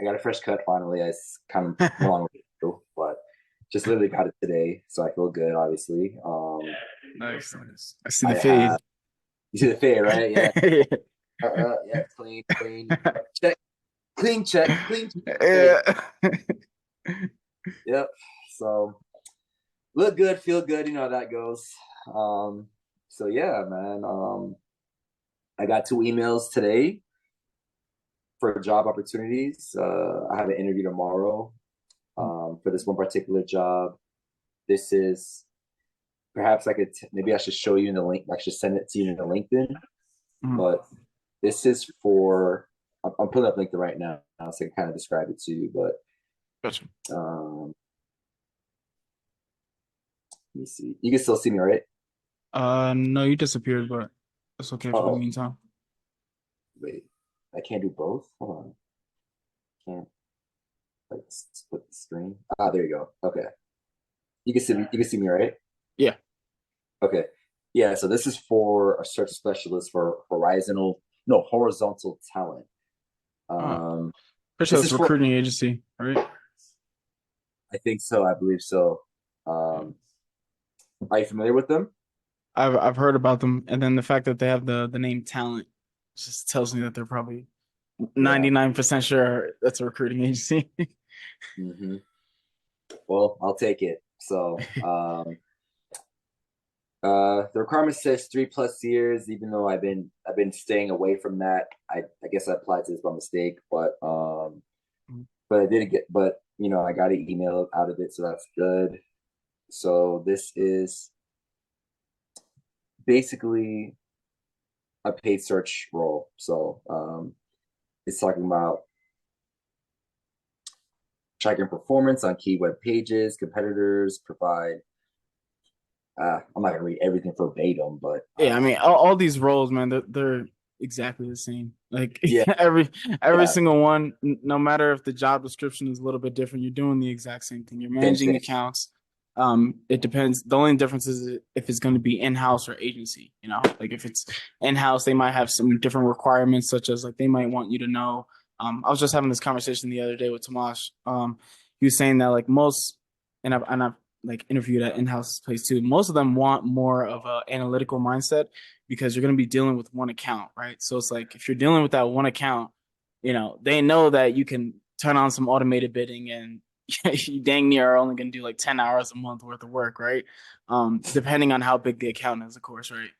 I got a fresh cut finally. It's kind of a long way through, but just literally got it today, so I feel good. Obviously, Nice, nice. I see the I have fade. you see the fade, right? Yeah, Yeah. yeah, clean, clean, check, clean check, clean check. Fade. Yeah. Yep. So look good, feel good. You know how that goes. Um, so yeah, man. I got two emails today for job opportunities. I have an interview tomorrow for this one particular job. This is perhaps maybe I should show you in the link. I should send it to you in the LinkedIn. Mhm. But this is for. I'm pulling up LinkedIn right now, so I can kind of describe it to you. But Gotcha. um, let me see. You can still see me, right? No, you disappeared, but it's okay for the Oh, meantime. wait. I can't do both. Hold on. Can't like split the screen. Ah, there you go. Okay. You can see me. You can see me, right? Yeah. Okay. Yeah. So this is for a search specialist for horizontal talent. Uh, Um, pretty sure this it's is a for. recruiting agency, right? I think so. I believe so. Yeah. Um, are you familiar with them? I've heard about them, and then the fact that they have the name talent just tells me that they're probably Yeah. 99% sure that's a recruiting agency. Hmm. Well, I'll take it. So, the requirement says 3+ years. Even though I've been staying away from that. I guess I applied to this by mistake, but I did get, but I got an email out of it, so that's good. So this is basically a paid search role. So, it's talking about tracking performance on key web pages. Competitors provide. I'm not gonna read everything verbatim, but Yeah, I mean, all these roles, man, they're exactly the same. Like yeah, every yeah, single one, no matter if the job description is a little bit different, you're doing the exact same thing. You're same managing thing. accounts. It depends. The only difference is if it's going to be in-house or agency. Like if it's in-house, they might have some different requirements, such as like they might want you to know. I was just having this conversation the other day with Tomash. He was saying that like most, and I've like interviewed at in-house place too. Most of them want more of a analytical mindset because you're going to be dealing with one account, right? So it's like if you're dealing with that one account, they know that you can turn on some automated bidding and you dang near are only going to do like 10 hours a month worth of work, right? Depending on how big the account is, of course, right?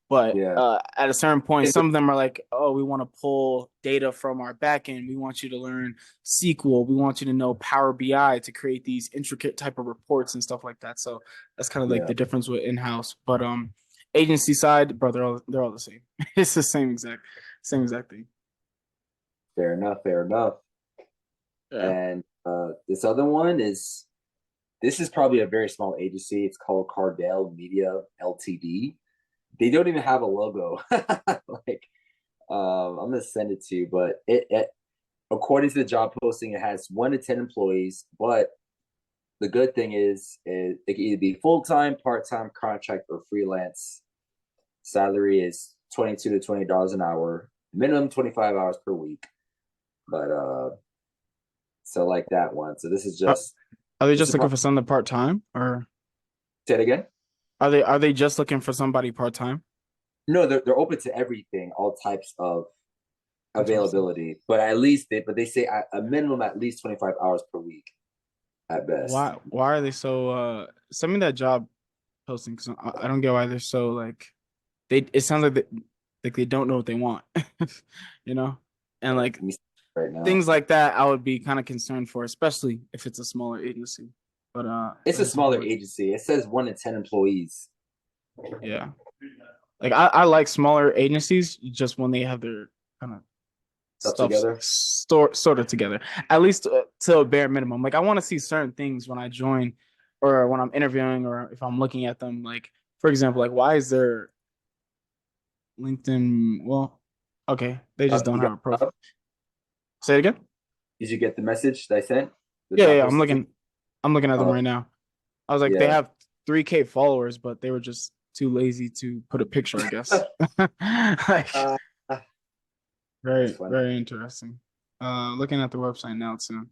But Yeah, at a certain point, some of them are like, oh, we want to pull data from our backend. We want you to learn SQL. We want you to know Power BI to create these intricate type of reports and stuff like that. So that's kind of like yeah. the difference with in-house. But agency side, bro, they're all the same. It's the same exact thing. Fair enough. Fair enough. Yeah. And this other one is this is probably a very small agency. It's called Cardell Media Ltd. They don't even have a logo. Like, I'm gonna send it to you, but it according to the job posting, it has 1 to 10 employees. But the good thing is it can either be full time, part time, contract, or freelance. Salary is $22 to $20 an hour, minimum 25 hours per week. But so like that one. So this is Are, just are they this just is looking part. for something part time, or Say it again. are they just looking for somebody part time? No, they're open to everything, all types of Interesting. availability, but they say a minimum at least 25 hours per week at best. Why are they so send me that job posting because I don't get why they're so like it sounds like they don't know what they want. you know and Let like me see right now. things like that I would be kind of concerned for, especially if it's a smaller agency. But It's let a me take a smaller look. agency. It says 1 to 10 employees. Yeah, like I like smaller agencies just when they have their kind of Stuff stuff together. sort of together, at least to a bare minimum. Like I want to see certain things when I join or when I'm interviewing or if I'm looking at them. Like for example, like why is there LinkedIn? Well, okay, they just don't You have got a the profile. job? Say it again. Did you get the message that I sent? The Yeah, yeah, job yeah, posting? I'm looking at them Oh, right now. I was like, they yeah. have 3K followers, but they were just too lazy to put a picture, I guess. Like, uh, that's very, funny. very interesting. Looking at the website now too,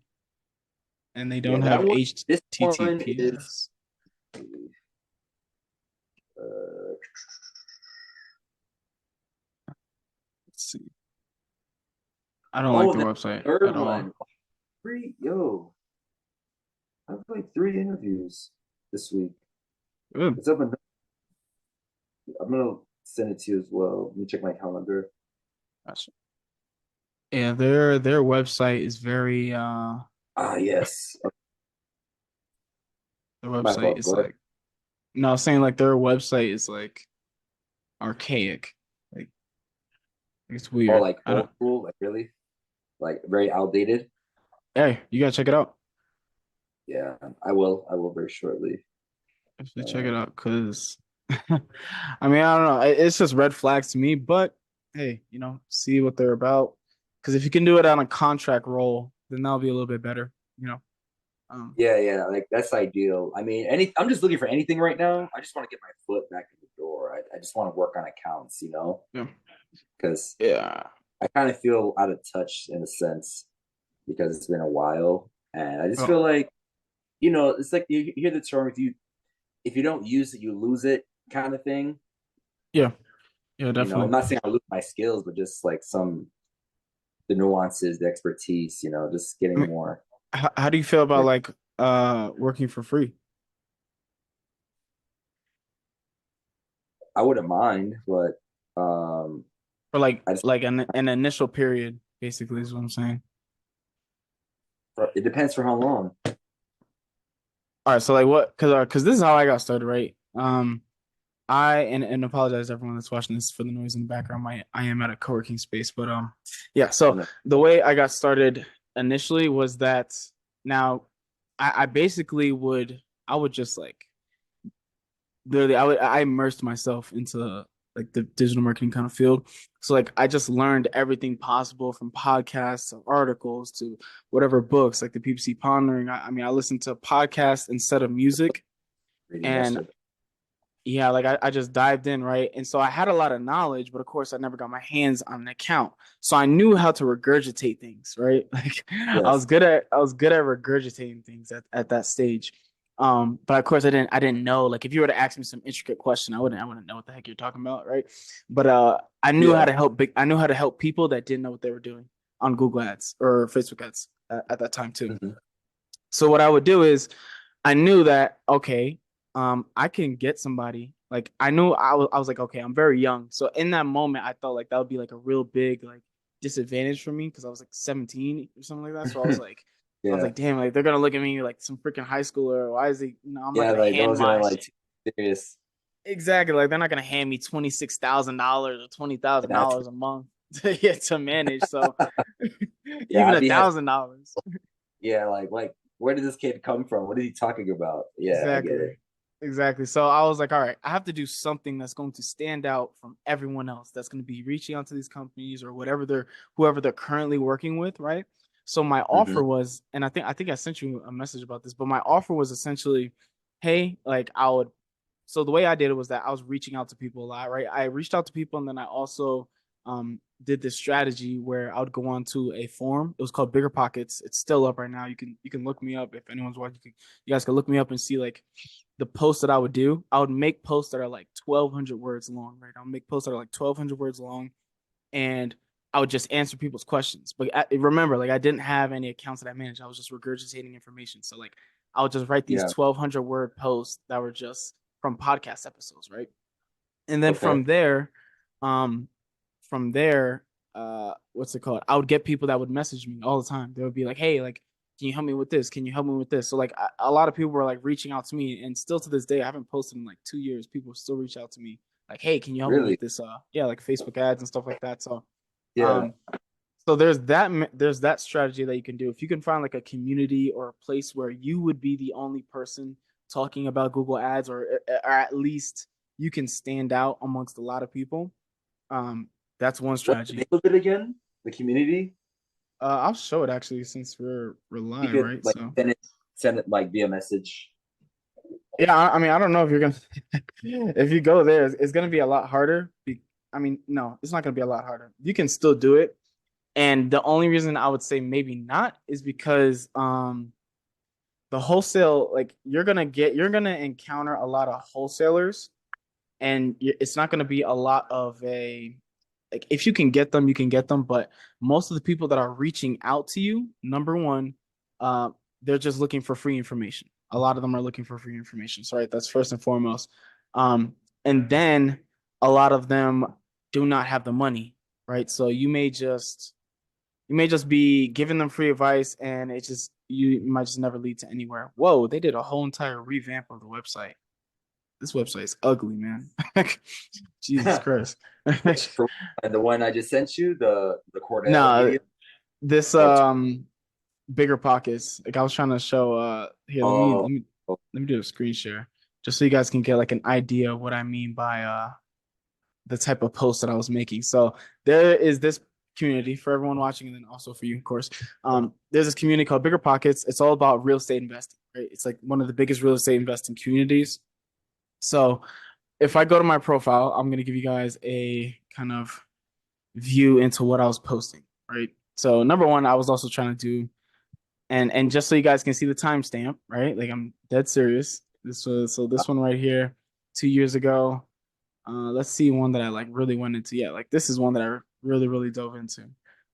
and they Yeah, don't that have one. This one is. HTTPS. Uh, Let's see. I don't like oh, the the website at third all. one. Three. Yo, I have like three interviews this week. Good. It's up. I'm gonna send it to you as well. Let me check my calendar. Gotcha. Yeah, their website is very Ah, yes. their My website fault. is Go ahead. like no, I was saying like their website is like archaic. Like it's Oh, weird. like I old don't school, like really, like very outdated. Hey, you gotta check it out. Yeah, I will. I will very shortly. Definitely check it Uh, out because I mean, I don't know. It's just red flags to me, but hey, see what they're about. Because if you can do it on a contract role, then that'll be a little bit better, you know. Um, yeah, yeah, like that's ideal. I mean, I'm just looking for anything right now. I just want to get my foot back in the door. I just want to work on accounts, yeah, because yeah, I kind of feel out of touch in a sense because it's been a while, and I just oh, feel like it's like you hear the term if you don't use it, you lose it kind of thing. yeah, yeah, I'm definitely. not saying I lose my skills, but just like the nuances, the expertise, just I getting mean, more. how do you feel about more like working for free I wouldn't mind, but um, for like I just an initial period, basically is what I'm saying. it depends for how long. All right, so like what? Because this is how I got started, right? I and apologize to everyone that's watching this for the noise in the background. I am at a co-working space, but yeah. Oh, So no. the way I got started initially was that now I basically would just like literally I immersed myself into like the digital marketing kind of field. So like I just learned everything possible from podcasts to articles to whatever books like the PPC Pondering. I mean I listened to podcasts instead of music Reading and yesterday. yeah, like I just dived in, right? And so I had a lot of knowledge, but of course I never got my hands on an account. So I knew how to regurgitate things, right? Like Yes. I was good at regurgitating things at that stage. But of course I didn't know. Like if you were to ask me some intricate question, I wouldn't know what the heck you're talking about, right? But I knew how Yeah. to I knew how to help people that didn't know what they were doing on Google Ads or Facebook Ads at that time too. Hmm. So what I would do is I knew that okay, I can get somebody. Like I knew I was like okay, I'm very young. So in that moment, I thought like that would be like a real big like disadvantage for me because I was like 17 or something like that. So I was Yeah. like, damn, like they're gonna look at me like some freaking high schooler. Why is he? I'm not Yeah. gonna Like no hand one's gonna my like too serious. exactly like they're not gonna hand me $26,000 or twenty thousand That's dollars a month to get to manage. So yeah. even I'd a be hesitant. thousand dollars. Yeah. Like where did this kid come from? What is he talking about? Yeah, I get Exactly. it. Exactly. So I was like, all right, I have to do something that's going to stand out from everyone else that's going to be reaching out to these companies or whoever they're currently working with, right? So my Hmm. offer was, and I think I sent you a message about this, but my offer was essentially, hey, like I would so the way I did it was that I was reaching out to people a lot, right? I reached out to people and then I also did this strategy where I would go on to a forum. It was called Bigger Pockets. It's still up right now. You can look me up if anyone's watching. You guys can look me up and see like the posts that I would do. I would make posts that are like 1,200 words long, right? I'll make posts that are like 1,200 words long, and I would just answer people's questions. But remember, like I didn't have any accounts that I managed. I was just regurgitating information. So like I would just write these Yeah. 1,200 word posts that were just from podcast episodes, right? And then Okay. um, from there, what's it called? I would get people that would message me all the time. They would be like, "Hey, like, can you help me with this? Can you help me with this?" So like, a lot of people were like reaching out to me, and still to this day, I haven't posted in like 2 years. People still reach out to me like, "Hey, can you help me Really? with this?" Yeah, like Facebook ads and stuff like that. So, Yeah. um, there's that strategy that you can do if you can find like a community or a place where you would be the only person talking about Google Ads, or at least you can stand out amongst a lot of people. That's one What's the name strategy. of it again? The community. I'll show it actually since we're You live, could right? like So send it like via message. yeah, I mean, I don't know if you're gonna if you go there, it's gonna be a lot harder. I mean, no, it's not gonna be a lot harder. You can still do it. And the only reason I would say maybe not is because the wholesale, like you're gonna encounter a lot of wholesalers, and it's not gonna be a lot of a, like, if you can get them, you can get them. But most of the people that are reaching out to you, number one, uh, they're just looking for free information. A lot of them are looking for free information. So, right, that's first and foremost. Um, and then a lot of them do not have the money, right? So you may just be giving them free advice, and it just you might just never lead to anywhere. Whoa, they did a whole entire revamp of the website. This website is ugly, man. Jesus Christ. Which for and the one I just sent you, the Cordell No, Media. this Or bigger pockets. Like I was trying to show here, oh, let me do a screen share just so you guys can get like an idea of what I mean by the type of post that I was making. So there is this community for everyone watching, and then also for you, of course. There's this community called Bigger Pockets. It's all about real estate investing, right? It's like one of the biggest real estate investing communities. So if I go to my profile, I'm gonna give you guys a kind of view into what I was posting, right? So number one, I was also trying to do, and just so you guys can see the timestamp, right? Like I'm dead serious. This was so this one right here, 2 years ago. Let's see one that I like really went into. Yeah, like this is one that I really, really dove into.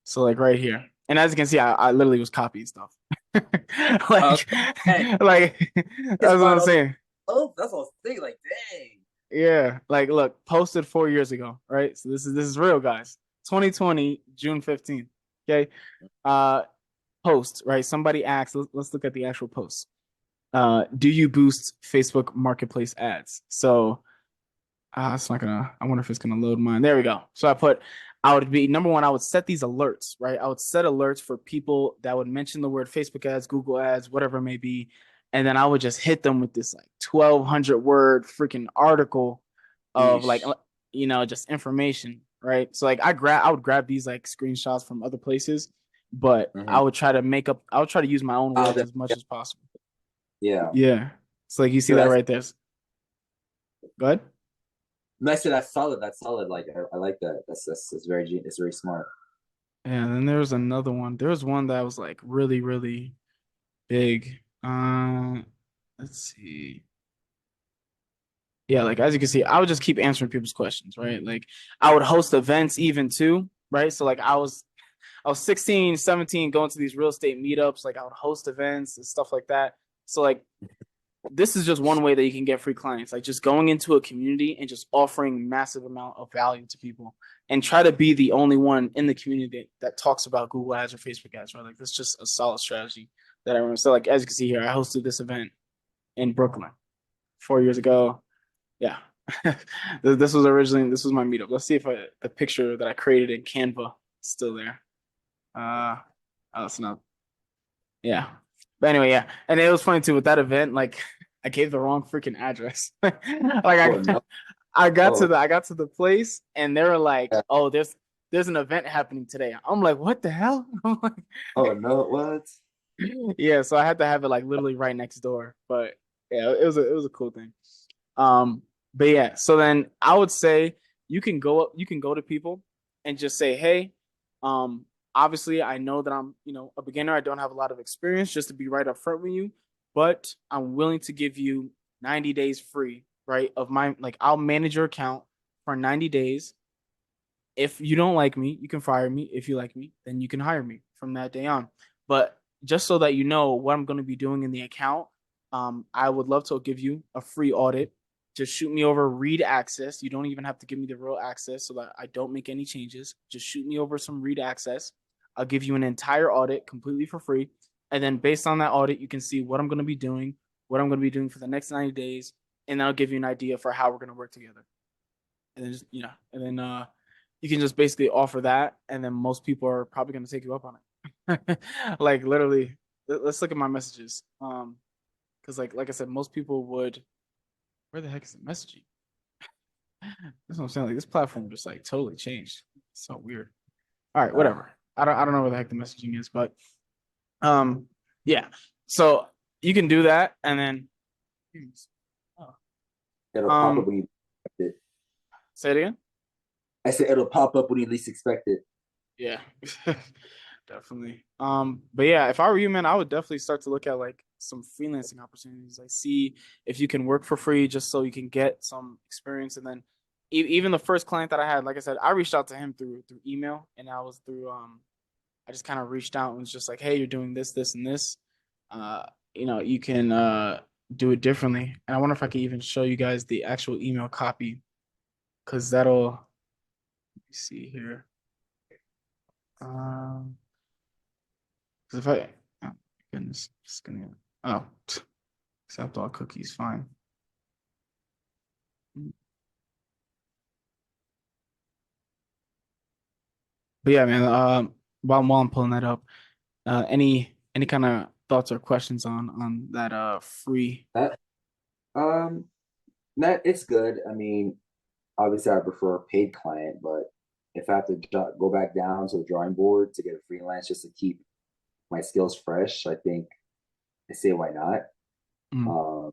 So like right here. And as you can see, I literally was copying stuff. like hey, like it's that's what right I'm on the. saying. Oh, that's what I was thinking. Like, dang. Yeah. Like look, posted 4 years ago, right? So this is real, guys. 2020, June 15th. Okay. Uh post, right? Somebody asked, let's look at the actual post. Do you boost Facebook marketplace ads? So it's not gonna. I wonder if it's gonna load mine. There we go. So I would be number one. I would set these alerts, right? I would set alerts for people that would mention the word Facebook ads, Google ads, whatever it may be, and then I would just hit them with this like 1,200 word freaking article of like Sheesh. just information, right? So like I would grab these like screenshots from other places, but Mm-hmm. I would try to use my own words as much Yeah. as possible. Yeah. Yeah, it's like you see So that that's right there. Go ahead. I said that's solid. That's solid. Like I like that. That's very it's very smart. And then there was another one. There was one that was like really, really big. Let's see. Yeah, like as you can see, I would just keep answering people's questions, right? Like I would host events even too, right? So like I was 16, 17 going to these real estate meetups, like I would host events and stuff like that. So like this is just one way that you can get free clients, like just going into a community and just offering massive amount of value to people, and try to be the only one in the community that talks about Google ads or Facebook ads, right? Like that's just a solid strategy that I remember. So like as you can see here, I hosted this event in Brooklyn 4 years ago. Yeah. This was my meetup. Let's see if the picture that I created in Canva is still there. Oh, it's not. Yeah. But anyway, yeah. And it was funny too with that event, like I gave the wrong freaking address. like Oh no. Oh I got to the place and they were like, yeah. "Oh, there's an event happening today." I'm like, "What the hell?" I'm Oh like, no. What? yeah, so I had to have it like literally right next door. But yeah, it was a cool thing. Um, but yeah, so then I would say you can go to people and just say, hey, um, obviously I know that I'm, a beginner. I don't have a lot of experience, just to be right up front with you, but I'm willing to give you 90 days free, right? Of my like I'll manage your account for 90 days. If you don't like me, you can fire me. If you like me, then you can hire me from that day on. But just so that you know what I'm going to be doing in the account, I would love to give you a free audit. Just shoot me over read access. You don't even have to give me the real access so that I don't make any changes. Just shoot me over some read access. I'll give you an entire audit completely for free. And then based on that audit, you can see what I'm going to be doing, what I'm going to be doing for the next 90 days. And that'll give you an idea for how we're going to work together. And then just, and then you can just basically offer that, and then most people are probably going to take you up on it. Like literally, let's look at my messages. Because like I said, most people would. Where the heck is the messaging? That's what I'm saying. Like this platform just like totally changed. It's so weird. All right, Nah. whatever. I don't know where the heck the messaging is, but um, yeah. So you can do that, and then oh, It'll pop up um, when you expect it. say it again. I said it'll pop up when you least expect it. Yeah, definitely. But yeah, if I were you, man, I would definitely start to look at like some freelancing opportunities. Like, see if you can work for free just so you can get some experience. And then even the first client that I had, like I said, I reached out to him through email, and I was through I just kind of reached out and was just like, hey, you're doing this, this, and this. Uh, you can do it differently. And I wonder if I could even show you guys the actual email copy because that'll let me see here. Um, 'Cause if I, oh, goodness, just gonna, oh, accept all cookies, fine. But yeah, man, while I'm pulling that up, any kind of thoughts or questions on that free? That that it's good. I mean, obviously, I prefer a paid client, but if I have to go back down to the drawing board to get a freelance just to keep my skills fresh, I think I say why not. Mm. Um,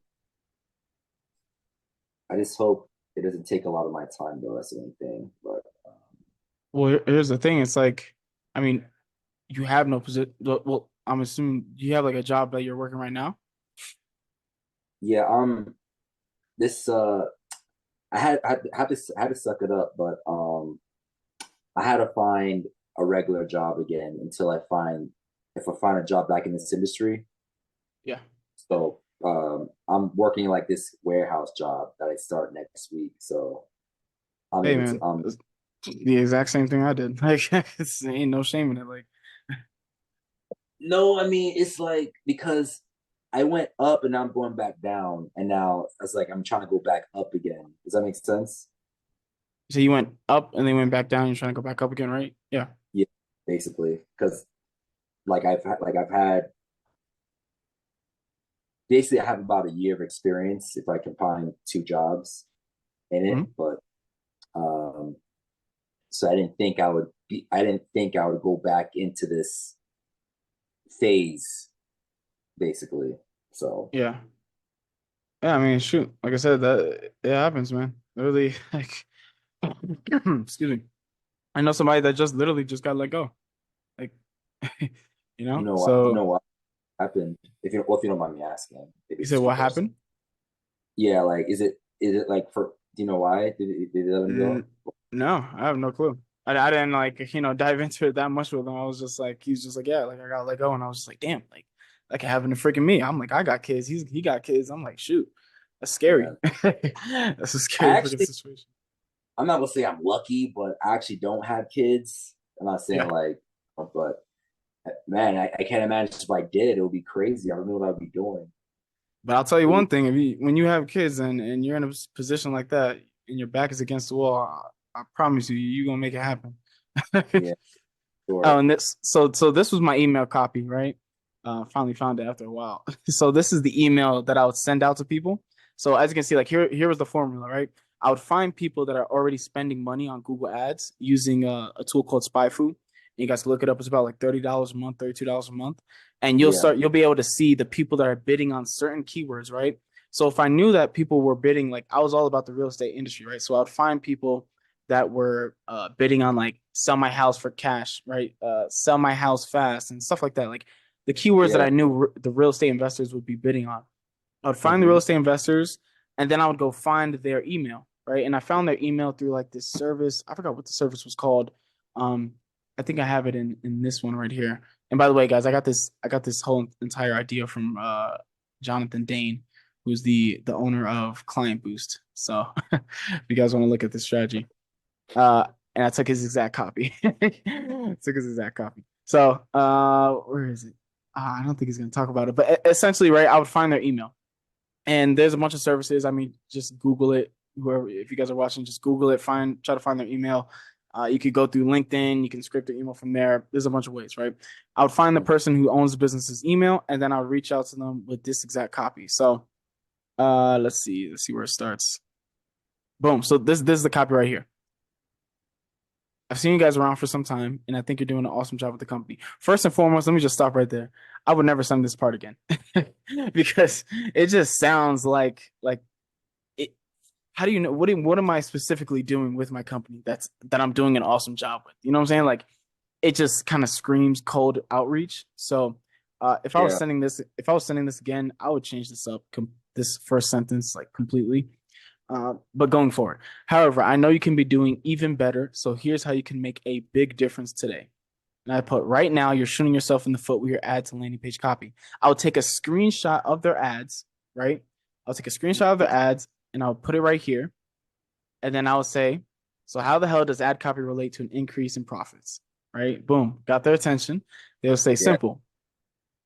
I just hope it doesn't take a lot of my time though. That's the only thing. But Well, here's the thing. It's like, I mean, you have no position. Well, I'm assuming you have like a job that you're working right now. yeah, this I had to suck it up, but I had to find a regular job again until I find if I find a job back in this industry. Yeah. So I'm working like this warehouse job that I start next week. So I'm Hey, able to man, it's the exact same thing I did. Like, it's ain't no shame in it. Like, no, I mean it's like because I went up and now I'm going back down, and now it's like I'm trying to go back up again. Does that make sense? so you went up and then went back down. You're trying to go back up again, right? Yeah. Yeah, basically. Because I've had basically I have about a year of experience if I combine two jobs in it, Mhm. but um so I didn't think I would go back into this phase basically. So Yeah. Yeah, I mean, shoot, like I said, that it happens, man. Literally, like, excuse me. I know somebody that just literally just got let go. Like, you So know what happened if you don't mind me asking, maybe you it's said too what personal. happened? Yeah, like is it like for do you know why did they let him go? N No, I have no clue. I didn't like, dive into it that much with him. I was just like, he's just like, yeah, like I got let go, and I was just like, damn, like it happened to freaking me. I'm like, I got kids. He got kids. I'm like, shoot, that's Yeah, scary. That's a I scary freaking actually situation. I'm not gonna say I'm lucky, but I actually don't have kids. I'm not saying Yeah. like, but man, I can't imagine if I did, it would be crazy. I don't know what I'd be doing. But I'll tell you It would, one thing: if you when you have kids and you're in a position like that and your back is against the wall, I promise you, you're gonna make it happen. yeah, Oh, sure. and so this was my email copy, right? Finally found it after a while. So this is the email that I would send out to people. So as you can see, like here was the formula, right? I would find people that are already spending money on Google Ads using a tool called SpyFu. You guys can look it up. It's about like $30 a month, $32 a month, and Yeah. you'll be able to see the people that are bidding on certain keywords, right? So if I knew that people were bidding, like I was all about the real estate industry, right? So I would find people that were bidding on like sell my house for cash, right? Sell my house fast and stuff like that. Like the keywords that Yeah. I knew the real estate investors would be bidding on. I would find the real Hmm. estate investors and then I would go find their email, right? And I found their email through like this service. I forgot what the service was called. Um, I think I have it in this one right here. And by the way, guys, I got this whole entire idea from Jonathan Dane, who's the owner of Client Boost. So if you guys want to look at this strategy. Uh, and I took his exact copy. Took his exact copy. So, where is it? I don't think he's going to talk about it, but essentially, right, I would find their email. And there's a bunch of services. I mean, just Google it. Whoever, if you guys are watching, just Google it. Try to find their email. You could go through LinkedIn. You can script their email from there. There's a bunch of ways, right? I would find the person who owns the business's email, and then I would reach out to them with this exact copy. So, let's see. Let's see where it starts. Boom. So this is the copy right here. I've seen you guys around for some time, and I think you're doing an awesome job with the company. First and foremost, let me just stop right there. I would never send this part again because it just sounds like it. How do you know what am I specifically doing with my company that I'm doing an awesome job with? You know what I'm saying? Like it just kind of screams cold outreach. So Yeah. if I was sending this again, I would change this up, this first sentence like completely. But going forward, however, I know you can be doing even better. So here's how you can make a big difference today. And I put right now, you're shooting yourself in the foot with your ads and landing page copy. I'll take a screenshot of their ads, right? I'll take a screenshot of their ads and I'll put it right here. And then I'll say, so how the hell does ad copy relate to an increase in profits? Right? Boom. Got their attention. They'll say Yeah. simple.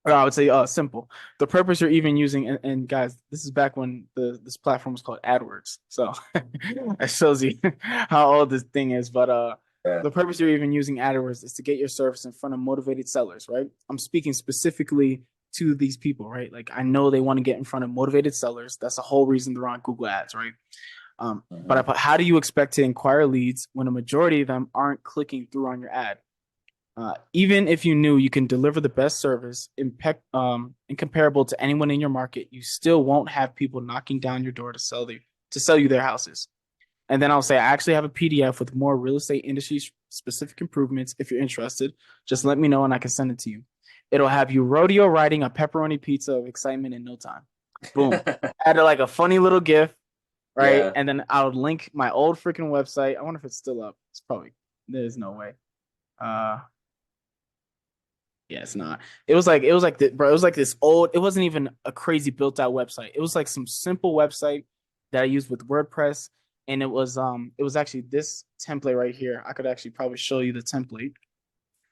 Or I would say simple. The purpose you're even using, and guys, this is back when this platform was called AdWords. So it shows you how old this thing is. But Yeah. the purpose you're even using AdWords is to get your service in front of motivated sellers, right? I'm speaking specifically to these people, right? Like I know they want to get in front of motivated sellers. That's the whole reason they're on Google Ads, right? But I Mhm. put, how do you expect to inquire leads when a majority of them aren't clicking through on your ad? Even if you knew you can deliver the best service, incomparable to anyone in your market, you still won't have people knocking down your door to sell you their houses. And then I'll say, I actually have a PDF with more real estate industry specific improvements. If you're interested, just let me know and I can send it to you. It'll have you rodeo riding a pepperoni pizza of excitement in no time. Boom. Add like a funny little GIF, right? Yeah. And then I'll link my old freaking website. I wonder if it's still up. It's probably, there's no way. Uh, Yeah, it's not. Bro, it was like this old, it wasn't even a crazy built out website. It was like some simple website that I used with WordPress. And it was actually this template right here. I could actually probably show you the template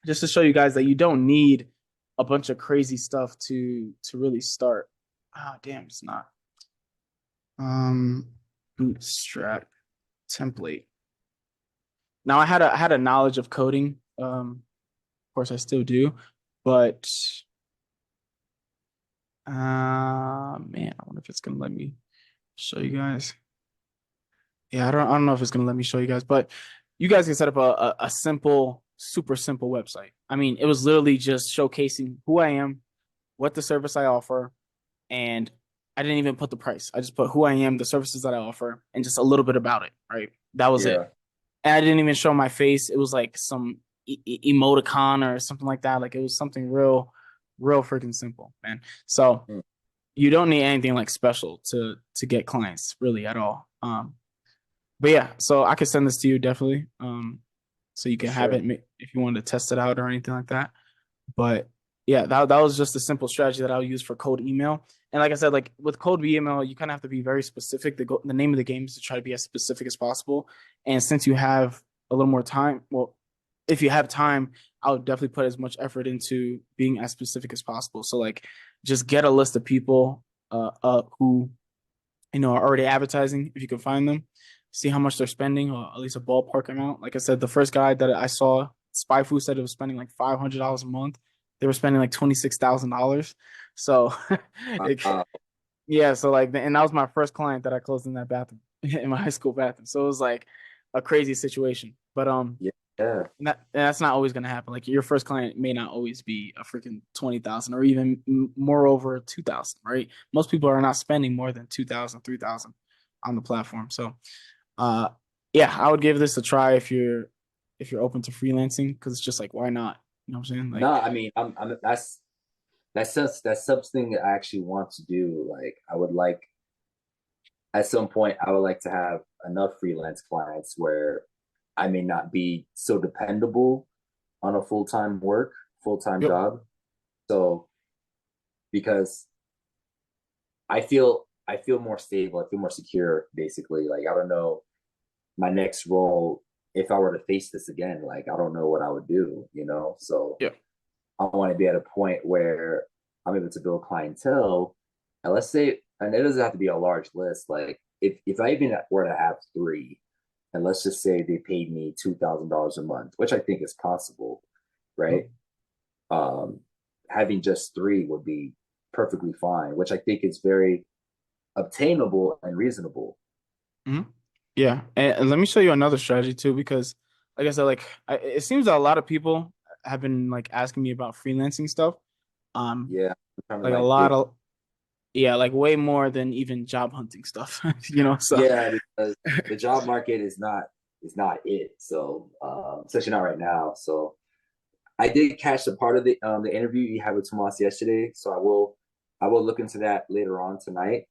just to show you guys that you don't need a bunch of crazy stuff to really start. Ah, damn, it's not. Um, Bootstrap template. Now I had a knowledge of coding. Of course I still do, but man, I wonder if it's gonna let me show you guys. Yeah, I don't know if it's gonna let me show you guys, but you guys can set up a simple, super simple website. I mean, it was literally just showcasing who I am, what the service I offer, and I didn't even put the price. I just put who I am, the services that I offer, and just a little bit about it. Right, that was it. Yeah. And I didn't even show my face. It was like some emoticon or something like that. Like it was something real freaking simple, man. So Mm. you don't need anything like special to get clients really at all. But yeah, so I could send this to you definitely. So you For can have sure. it if you wanted to test it out or anything like that. But yeah, that was just a simple strategy that I'll use for cold email. And like I said, like with cold email, you kind of have to be very specific. The name of the game is to try to be as specific as possible. And since you have a little more time, well, if you have time, I would definitely put as much effort into being as specific as possible. So like, just get a list of people who are already advertising if you can find them, see how much they're spending or at least a ballpark amount. Like I said, the first guy that I saw, SpyFu, said it was spending like $500 a month. They were spending like $26,000. So it, Uh, yeah, so like, and that was my first client that I closed in that bathroom, in my high school bathroom. So it was like a crazy situation. But yeah. Yeah. that's not always gonna happen. Like your first client may not always be a freaking 20,000 or even more over 2,000, right? Most people are not spending more than 2,000, 3,000 on the platform. So, uh, yeah, I would give this a try if you're open to freelancing because it's just like why not? You know what I'm saying? No, Like, I mean, I'm that's something that I actually want to do. Like, I would like at some point, I would like to have enough freelance clients where I may not be so dependable on a full time yep, job. So because I feel more stable, I feel more secure, basically. Like I don't know my next role if I were to face this again. Like I don't know what I would do, you know. So yep, I want to be at a point where I'm able to build clientele. And let's say, and it doesn't have to be a large list. Like if I even were to have three, and let's just say they paid me $2,000 a month, which I think is possible, yep. right? Um, Having just three would be perfectly fine, which I think is very obtainable and reasonable. Mhm. Yeah, and let me show you another strategy too, because like I said, it seems that a lot of people have been like asking me about freelancing stuff. Um, Yeah, I'm trying to like a like lot dig. of yeah, like way more than even job hunting stuff, So Yeah, because the job market is not it. So especially not right now. So I did catch a part of the interview you had with Tomas yesterday, so I will look into that later on tonight.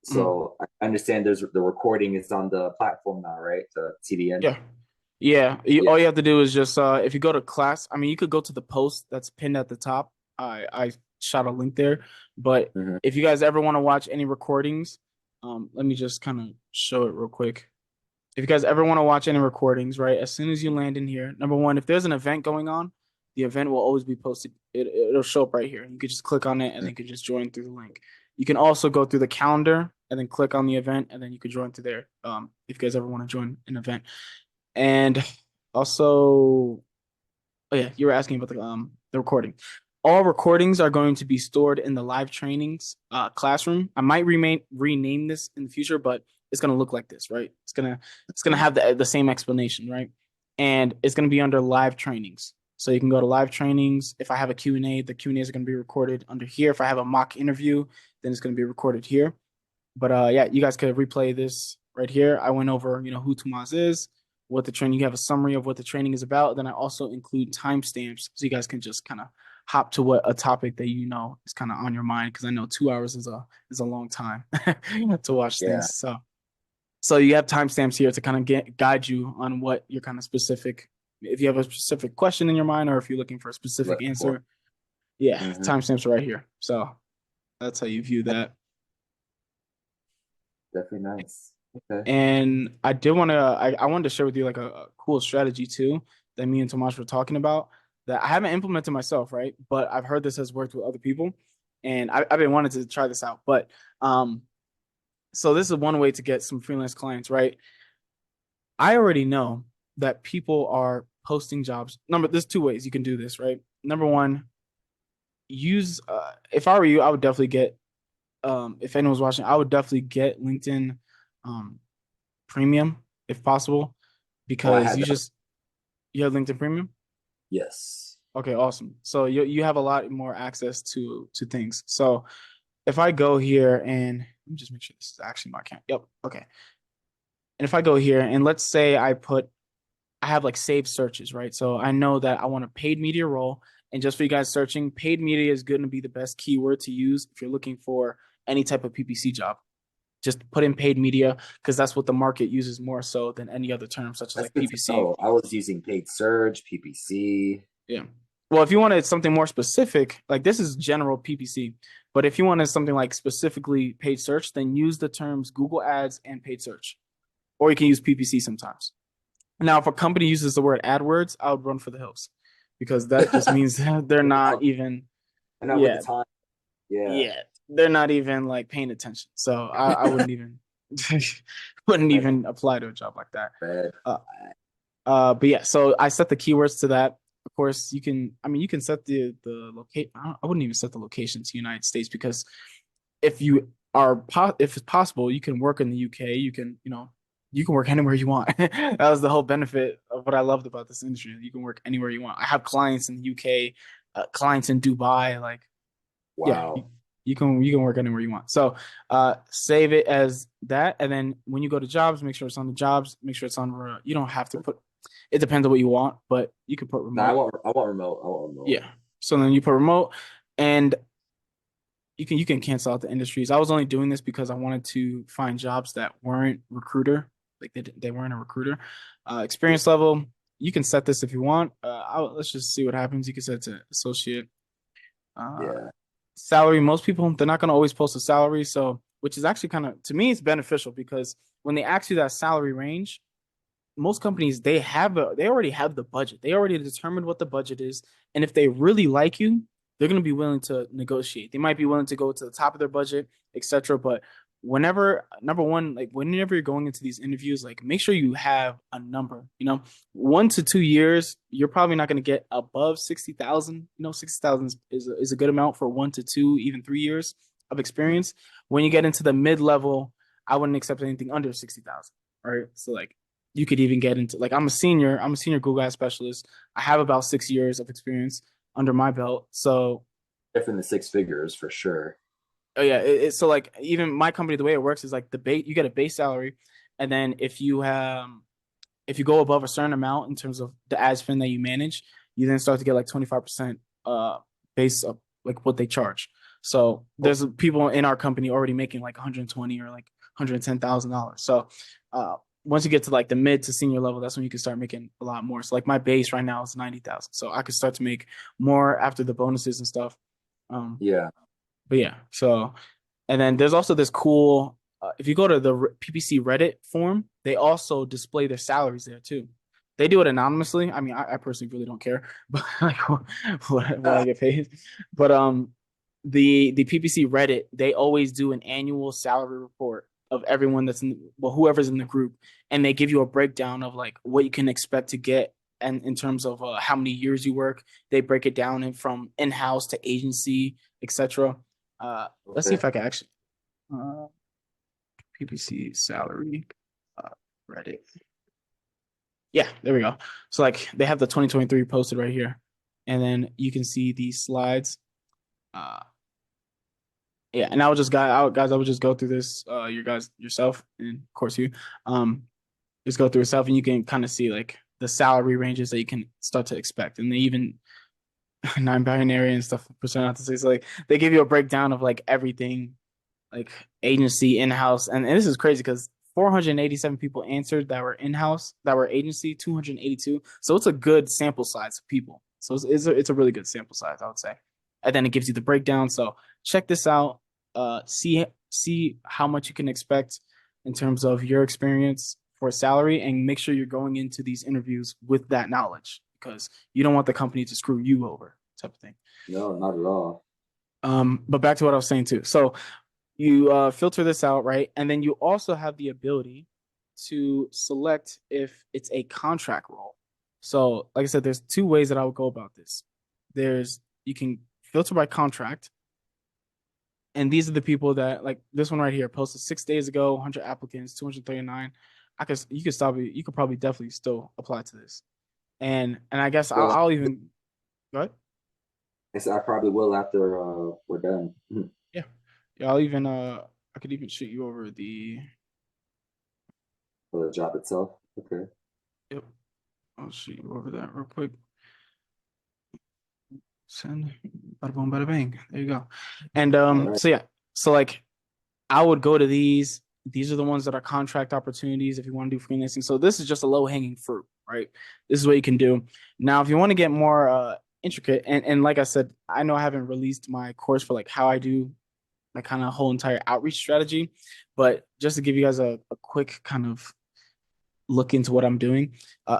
Mhm. So I understand there's the recording is on the platform now, right? The TDN. Yeah. Yeah. Yeah. All you have to do is just if you go to class, I mean, you could go to the post that's pinned at the top. I shot a link there. But Hmm. if you guys ever want to watch any recordings, let me just kind of show it real quick. If you guys ever want to watch any recordings, right, as soon as you land in here, number one, if there's an event going on, the event will always be posted. It'll show up right here. You could just click on it and then you could just join through the link. You can also go through the calendar and then click on the event and then you could join through there. If you guys ever want to join an event. And also, oh yeah, you were asking about the recording. All recordings are going to be stored in the live trainings classroom. I might rename this in the future, but it's gonna look like this, right? It's gonna have the same explanation, right? And it's gonna be under live trainings. So you can go to live trainings. If I have a Q&A, the Q&As are gonna be recorded under here. If I have a mock interview, then it's gonna be recorded here. But yeah, you guys could replay this right here. I went over, who Tomas is, what the training. You have a summary of what the training is about. Then I also include timestamps so you guys can just kind of hop to what a topic that is kind of on your mind because I know 2 hours is a long time to watch Yeah. things. So you have timestamps here to kind of guide you on what your kind of specific. If you have a specific question in your mind or if you're looking for a specific Looking for. answer, yeah, Hmm. timestamps are right here. So that's how you view that. Definitely nice. Okay. And I did want to, I wanted to share with you like a cool strategy too that me and Tomas were talking about that I haven't implemented myself, right? But I've heard this has worked with other people, and I've been wanting to try this out. But so this is one way to get some freelance clients, right? I already know that people are posting jobs. There's two ways you can do this, right? Number one, use if I were you, I would definitely get if anyone's watching, I would definitely get LinkedIn um premium if possible Oh, I because had that. you have LinkedIn premium. Yes. Okay, awesome. So you have a lot more access to things. So if I go here and let me just make sure this is actually my account. Yep. Okay. And if I go here and let's say I have like saved searches, right? So I know that I want a paid media role. And just for you guys searching, paid media is going to be the best keyword to use if you're looking for any type of PPC job. Just put in paid media because that's what the market uses more so than any other term, such as That's like good to PPC. know. I was using paid surge, PPC. Yeah. Well, if you wanted something more specific, like this is general PPC, but if you wanted something like specifically paid search, then use the terms Google Ads and paid search, or you can use PPC sometimes. Now, if a company uses the word AdWords, I would run for the hills because that just means they're And not now, even, and now with the yeah, time, yeah. yeah, they're not even like paying attention. So I wouldn't even, wouldn't Red even apply to a job like that. red Uh, flag. but yeah, so I set the keywords to that. Of course, you can set the locate. I wouldn't even set the location to United States because if you if it's possible, you can work in the UK. You can work anywhere you want. That was the whole benefit of what I loved about this industry. You can work anywhere you want. I have clients in the UK, clients in Dubai. Like, yeah, Wow. you can work anywhere you want. So save it as that, and then when you go to jobs, make sure it's on the jobs. Make sure it's on. You don't have to put. It depends on what you want, but you can put No, remote. I want remote. I want remote. Yeah. So then you put remote, and you can cancel out the industries. I was only doing this because I wanted to find jobs that weren't recruiter, like they weren't a recruiter. Yeah. Experience level, you can set this if you want. Let's just see what happens. You can set it to associate. Uh, Yeah. Salary, most people they're not going to always post a salary, so which is actually kind of to me it's beneficial because when they ask you that salary range, most companies they already have the budget. They already determined what the budget is, and if they really like you, they're going to be willing to negotiate. They might be willing to go to the top of their budget, etc. But whenever number one, like whenever you're going into these interviews, like make sure you have a number. 1 to 2 years, you're probably not going to get above 60,000. 60,000 is a good amount for 1 to 2, even 3 years of experience. When you get into the mid level, I wouldn't accept anything under 60,000. Right, so like you could even get into like I'm a senior Google Ads specialist. I have about 6 years of experience under my belt. So Definitely the six figures for sure. oh yeah, so like even my company, the way it works is like the base you get a base salary, and then if you go above a certain amount in terms of the ad spend that you manage, you then start to get like 25% based up like what they charge. So there's people in our company already making like 120 or like $110,000. So once you get to like the mid to senior level, that's when you can start making a lot more. So like my base right now is 90,000. So I could start to make more after the bonuses and stuff. Um, Yeah. but yeah, so and then there's also this cool. If you go to the PPC Reddit forum, they also display their salaries there too. They do it anonymously. I mean, I personally really don't care, but like what I get paid. But the PPC Reddit, they always do an annual salary report of everyone that's in, well, whoever's in the group, and they give you a breakdown of like what you can expect to get, and in terms of how many years you work. They break it down in from in-house to agency, etc. Let's see Okay. if I can actually PPC salary uh, Reddit. Yeah, there we go. So like they have the 2023 posted right here, and then you can see these slides. Uh, yeah, and I would just guys, I would just go through this your guys yourself, and of course you just go through yourself, and you can kind of see like the salary ranges that you can start to expect, and they even non-binary and stuff percent not to say so like they give you a breakdown of like everything like agency in-house, and this is crazy because 487 people answered that were in-house, that were agency 282, so it's a good sample size of people. So it's a really good sample size, I would say. And then it gives you the breakdown. So check this out. See how much you can expect in terms of your experience for salary, and make sure you're going into these interviews with that knowledge, because you don't want the company to screw you over, type of thing. No, not at all. But back to what I was saying too. So you filter this out, right? And then you also have the ability to select if it's a contract role. So, like I said, there's two ways that I would go about this. There's You can filter by contract, and these are the people that like this one right here posted 6 days ago, 100 applicants, 239. You could probably definitely still apply to this. And I guess Well, I'll even go ahead. I guess I probably will after we're done. Yeah. Yeah, I'll even I could even shoot you over the For the job itself. Okay. yep. I'll shoot you over that real quick. Send bada boom, bada bang. There you go. And All right. so yeah, so like I would go to these. These are the ones that are contract opportunities if you want to do freelancing. So this is just a low hanging fruit, right? This is what you can do. Now, if you want to get more intricate, and like I said, I know I haven't released my course for like how I do my kind of whole entire outreach strategy, but just to give you guys a quick kind of look into what I'm doing.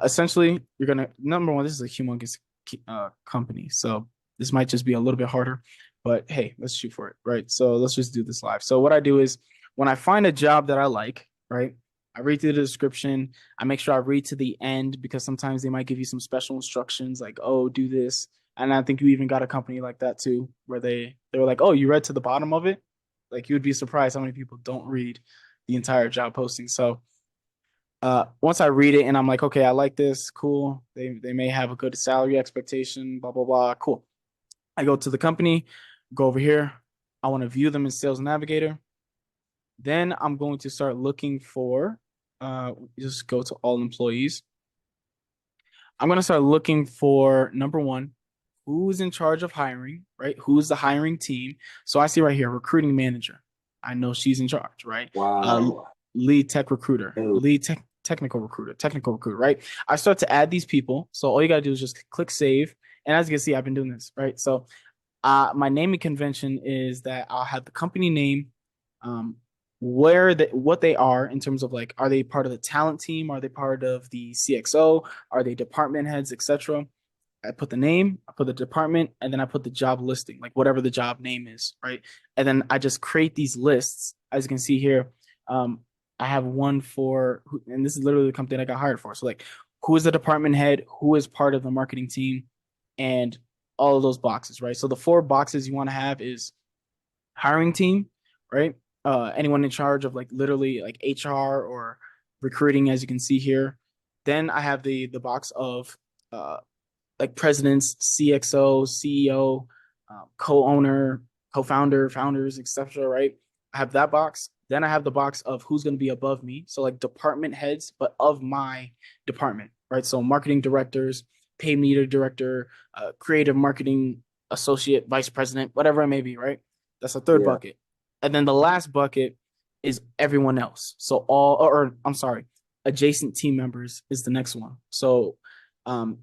Essentially, you're gonna number one. This is a humongous company, so this might just be a little bit harder. But hey, let's shoot for it, right? So let's just do this live. So what I do is when I find a job that I like, right? I read through the description. I make sure I read to the end, because sometimes they might give you some special instructions like, "Oh, do this." And I think you even got a company like that too, where they were like, "Oh, you read to the bottom of it." Like you would be surprised how many people don't read the entire job posting. So once I read it and I'm like, okay, I like this, cool. They may have a good salary expectation, blah blah blah, cool. I go to the company, go over here. I want to view them in Sales Navigator. Then I'm going to start looking for, just go to all employees. I'm going to start looking for number one, who's in charge of hiring, right? Who's the hiring team? So I see right here, recruiting manager. I know she's in charge, right? Wow. Lead tech recruiter, Oh, technical recruiter, right? I start to add these people. So all you gotta do is just click save. And as you can see, I've been doing this, right? So my naming convention is that I'll have the company name, um, what they are in terms of like, are they part of the talent team? Are they part of the CXO? Are they department heads, etc.? I put the name, I put the department, and then I put the job listing, like whatever the job name is, right? And then I just create these lists. As you can see here, um, I have one for, and this is literally the company I got hired for. So like, who is the department head? Who is part of the marketing team? And all of those boxes, right? So the four boxes you want to have is hiring team, right? Anyone in charge of like literally like HR or recruiting, as you can see here. Then I have the box of uh, like presidents, CXO, CEO, co-owner, co-founder, founders, etc. Right? I have that box. Then I have the box of who's going to be above me, so like department heads, but of my department, right? So marketing directors, paid media director, creative marketing associate, vice president, whatever it may be, right? That's the third Yeah. bucket. And then the last bucket is everyone else. So all, or I'm sorry, adjacent team members is the next one. So um,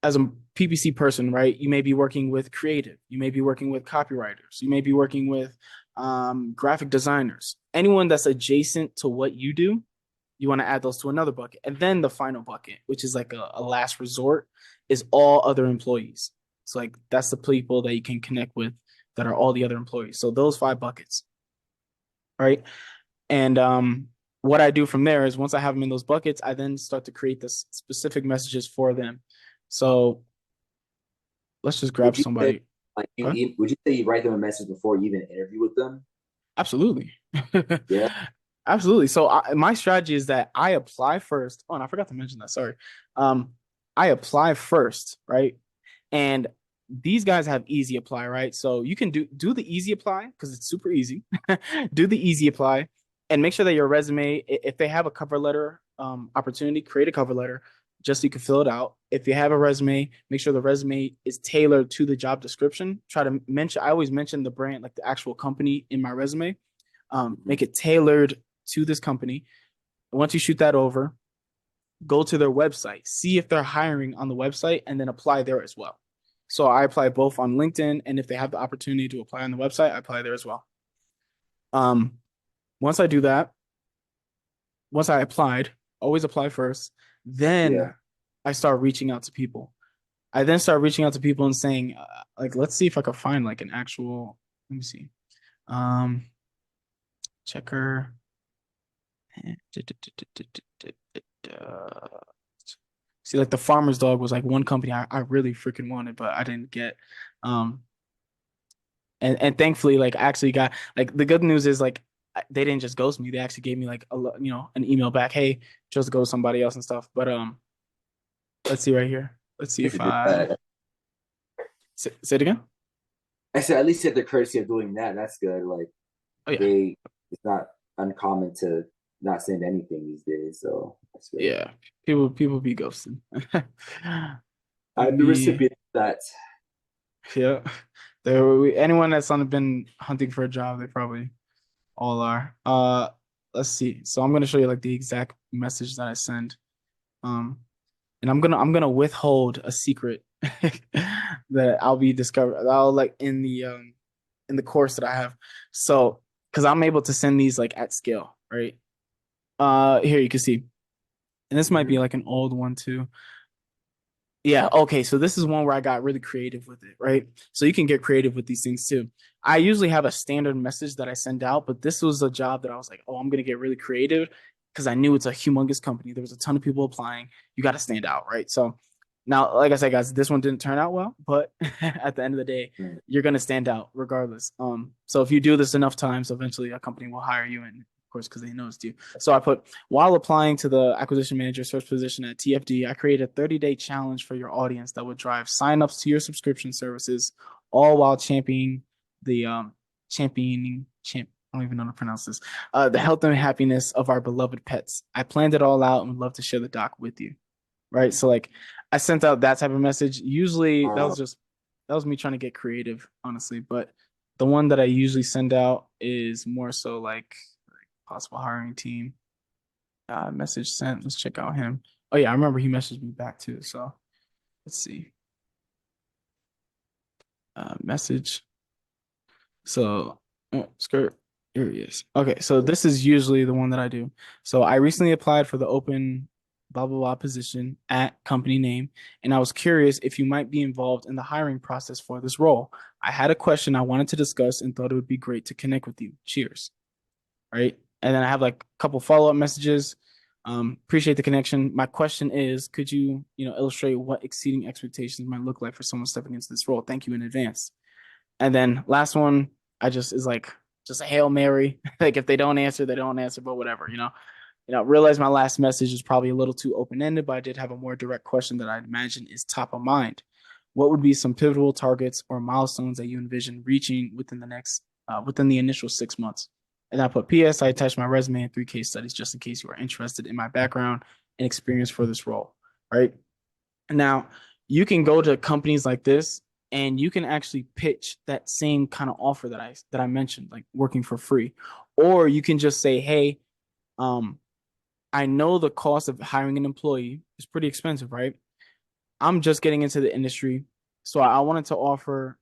as a PPC person, right, you may be working with creative, you may be working with copywriters, you may be working with graphic designers, anyone that's adjacent to what you do, you want to add those to another bucket. And then the final bucket, which is like a last resort, is all other employees. So like that's the people that you can connect with that are all the other employees. So those five buckets, right? And what I do from there is once I have them in those buckets, I then start to create this specific messages for them. So let's just grab Would you say somebody. like Huh? would you say you write them a message before you even interview with them? Absolutely. Yeah. Absolutely. So my strategy is that I apply first. Oh, and I forgot to mention that. Sorry. Um, I apply first, right? And these guys have easy apply, right? So you can do the easy apply because it's super easy. Do the easy apply and make sure that your resume, if they have a cover letter opportunity, create a cover letter just so you can fill it out. If you have a resume, make sure the resume is tailored to the job description. Try to mention, I always mention the brand, like the actual company in my resume. Mhm. Make it tailored to this company. Once you shoot that over, go to their website, see if they're hiring on the website, and then apply there as well. So I apply both on LinkedIn, and if they have the opportunity to apply on the website, I apply there as well. Um, once I do that, once I applied, always apply first. Yeah. Then I start reaching out to people. I then start reaching out to people and saying, like, let's see if I can find like an actual. Let me see. Um, checker. See, like the farmer's dog was like one company I really freaking wanted, but I didn't get. Um, and thankfully, like I actually got like the good news is like they didn't just ghost me. They actually gave me like an email back. Hey, chose to go with somebody else and stuff. But let's see right here. Let's see if I say it again. I said at least you have the courtesy of doing that. That's good. Like Oh yeah, they, it's not uncommon to not send anything these days, so that's good. yeah. People be ghosting. Let I'm the me. recipient of that. Yeah, anyone that's on been hunting for a job, they probably all are. Let's see. So I'm gonna show you like the exact message that I send. Um, and I'm gonna withhold a secret that I'll be discovered. I'll like in the course that I have. So because I'm able to send these like at scale, right? Here you can see, and this might be Mhm. like an old one too. Yeah, okay. So this is one where I got really creative with it, right? So you can get creative with these things too. I usually have a standard message that I send out, but this was a job that I was like, oh, I'm gonna get really creative because I knew it's a humongous company. There was a ton of people applying. You got to stand out, right? So now, like I said, guys, this one didn't turn out well, but at the end of the day, Mm. you're gonna stand out regardless. So if you do this enough times, eventually a company will hire you, and of course, because they noticed you. So I put while applying to the acquisition manager search position at TFD, I created a 30-day challenge for your audience that would drive signups to your subscription services, all while I don't even know how to pronounce this. The health and happiness of our beloved pets. I planned it all out and would love to share the doc with you. Right. So like I sent out that type of message. Usually that was me trying to get creative, honestly. But the one that I usually send out is more so like possible hiring team. Message sent. Let's check out him. Oh yeah, I remember he messaged me back too. So let's see. Message. So skirt. Here he is. Okay, so this is usually the one that I do. So I recently applied for the open blah blah blah position at company name, and I was curious if you might be involved in the hiring process for this role. I had a question I wanted to discuss and thought it would be great to connect with you. Cheers. Right? And then I have like a couple follow-up messages. Appreciate the connection. My question is, could you illustrate what exceeding expectations might look like for someone stepping into this role? Thank you in advance. And then last one, I just is like just a Hail Mary. Like if they don't answer, they don't answer, but whatever. Realize my last message is probably a little too open-ended, but I did have a more direct question that I imagine is top of mind. What would be some pivotal targets or milestones that you envision reaching within the initial 6 months? And I put PS, I attached my resume and three case studies just in case you are interested in my background and experience for this role. Right. Now, you can go to companies like this and you can actually pitch that same kind of offer that I mentioned, like working for free. Or you can just say, hey, um, I know the cost of hiring an employee is pretty expensive, right? I'm just getting into the industry, so I wanted to offer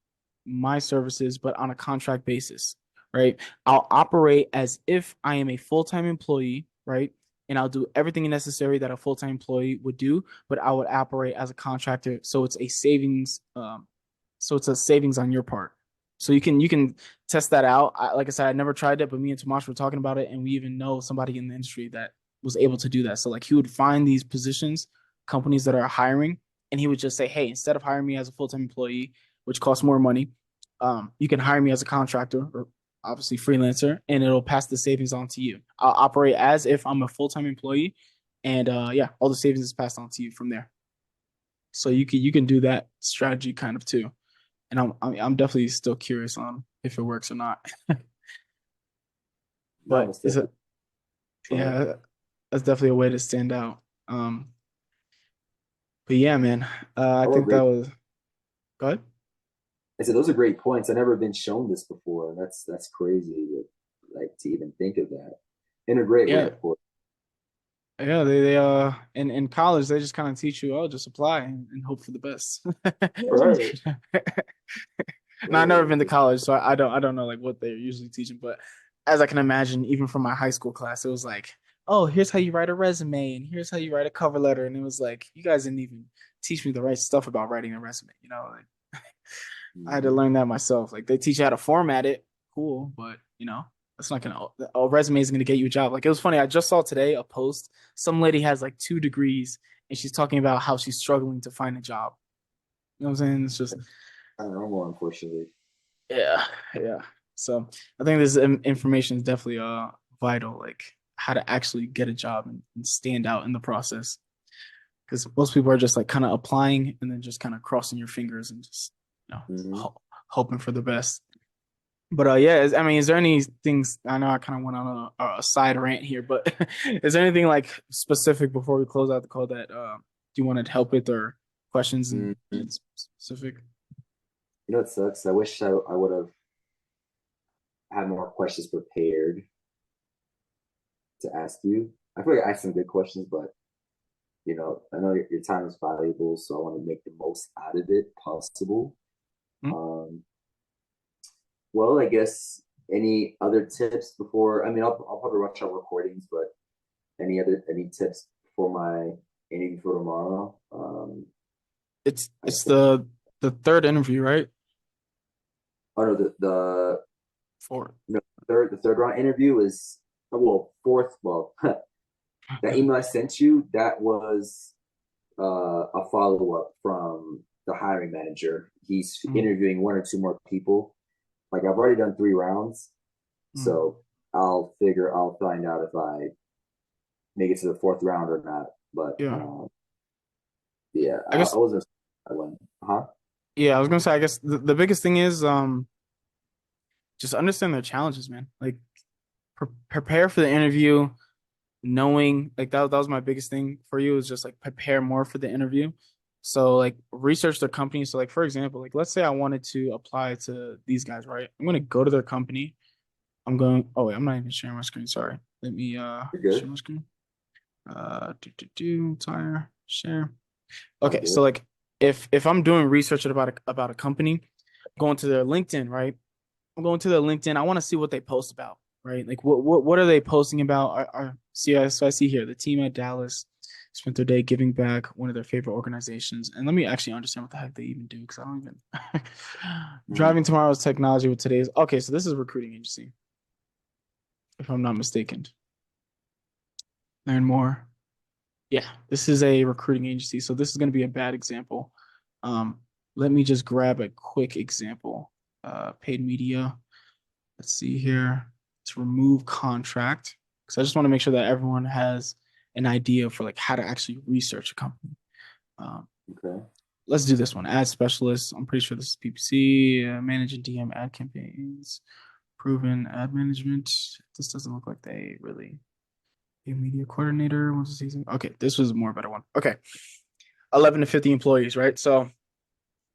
my services, but on a contract basis, right? I'll operate as if I am a full-time employee, right? And I'll do everything necessary that a full-time employee would do, but I would operate as a contractor, so it's a savings, so it's a savings on your part. So you can test that out. Like I said, I never tried it, but me and Tomash were talking about it, and we even know somebody in the industry that was able to do that. So like he would find these positions, companies that are hiring, and he would just say, "Hey, instead of hiring me as a full time employee, which costs more money, you can hire me as a contractor or obviously freelancer, and it'll pass the savings on to you. I'll operate as if I'm a full time employee, and yeah, all the savings is passed on to you from there. So you can do that strategy kind of too. And I'm definitely still curious on if it works or not. No, But let's is it? definitely try it. Yeah, that's definitely a way to stand out. Um, but yeah, man, I All are think that great. was good. I said those are great points. I never been shown this before. That's crazy to like to even think of that in a great way, Yeah, of course. yeah, they in college they just kind of teach you, oh, just apply and hope for the best. Right. No, I've never Right. been to college, so I don't know like what they're usually teaching, but as I can imagine, even from my high school class, it was like, oh, here's how you write a resume and here's how you write a cover letter, and it was like you guys didn't even teach me the right stuff about writing a resume, you know? Like, I had to Mhm. learn that myself. Like they teach you how to format it, cool, but that's not gonna a resume is gonna get you a job. Like it was funny. I just saw today a post. Some lady has like 2 degrees and she's talking about how she's struggling to find a job. You know what I'm saying? It's just Kind of normal, unfortunately. yeah, yeah. So I think this information is definitely vital, like how to actually get a job and stand out in the process. Because most people are just like kind of applying and then just kind of crossing your fingers and just you know Hmm. ho- hoping for the best. But yeah, I mean, is there any things? I know I kind of went on a side rant here, but is there anything like specific before we close out the call that you wanted help with or questions Hmm. in specific? You know, it sucks. I wish I would have had more questions prepared to ask you. I feel like I asked some good questions, but I know your time is valuable, so I want to make the most out of it possible. Hmm? Um, well, I guess any other tips before? I mean, I'll probably watch our recordings, but any tips for my interview for tomorrow? I It's think. the third interview, right? Oh no, the Four. no, the third round interview is well fourth. Well, that email I sent you, that was a follow up from the hiring manager. He's Mm, interviewing one or two more people. Like I've already done 3 rounds, mm. so I'll find out if I make it to the fourth round or not. But Yeah, yeah, I I guess. wasn't. I went, huh? Yeah, I was gonna say. I guess the biggest thing is just understand their challenges, man. Like prepare for the interview knowing like that was my biggest thing for you is just like prepare more for the interview. So like research their company. So like for example, like let's say I wanted to apply to these guys, right? I'm gonna go to their company. Oh wait, I'm not even sharing my screen. Sorry. Let me You're share good. my screen. Entire share. All Okay, so good. like if I'm doing research about a company, going to their LinkedIn, right? I'm going to their LinkedIn. I want to see what they post about, right? Like what are they posting about? So I see here the team at Dallas spent their day giving back one of their favorite organizations. And let me actually understand what the heck they even do because I don't even Mhm. driving tomorrow's technology with today's. Okay, so this is a recruiting agency, if I'm not mistaken. Learn more. Yeah, this is a recruiting agency, so this is going to be a bad example. Um, Let me just grab a quick example. Paid media. Let's see here. Let's remove contract because I just want to make sure that everyone has an idea for like how to actually research a company. Um, Okay. let's do this one. Ad specialist. I'm pretty sure this is PPC. Manage and DM ad campaigns. Proven ad management. This doesn't look like they really. A media coordinator once a season. Okay, this was a more better one. Okay, 11 to 50 employees, right? So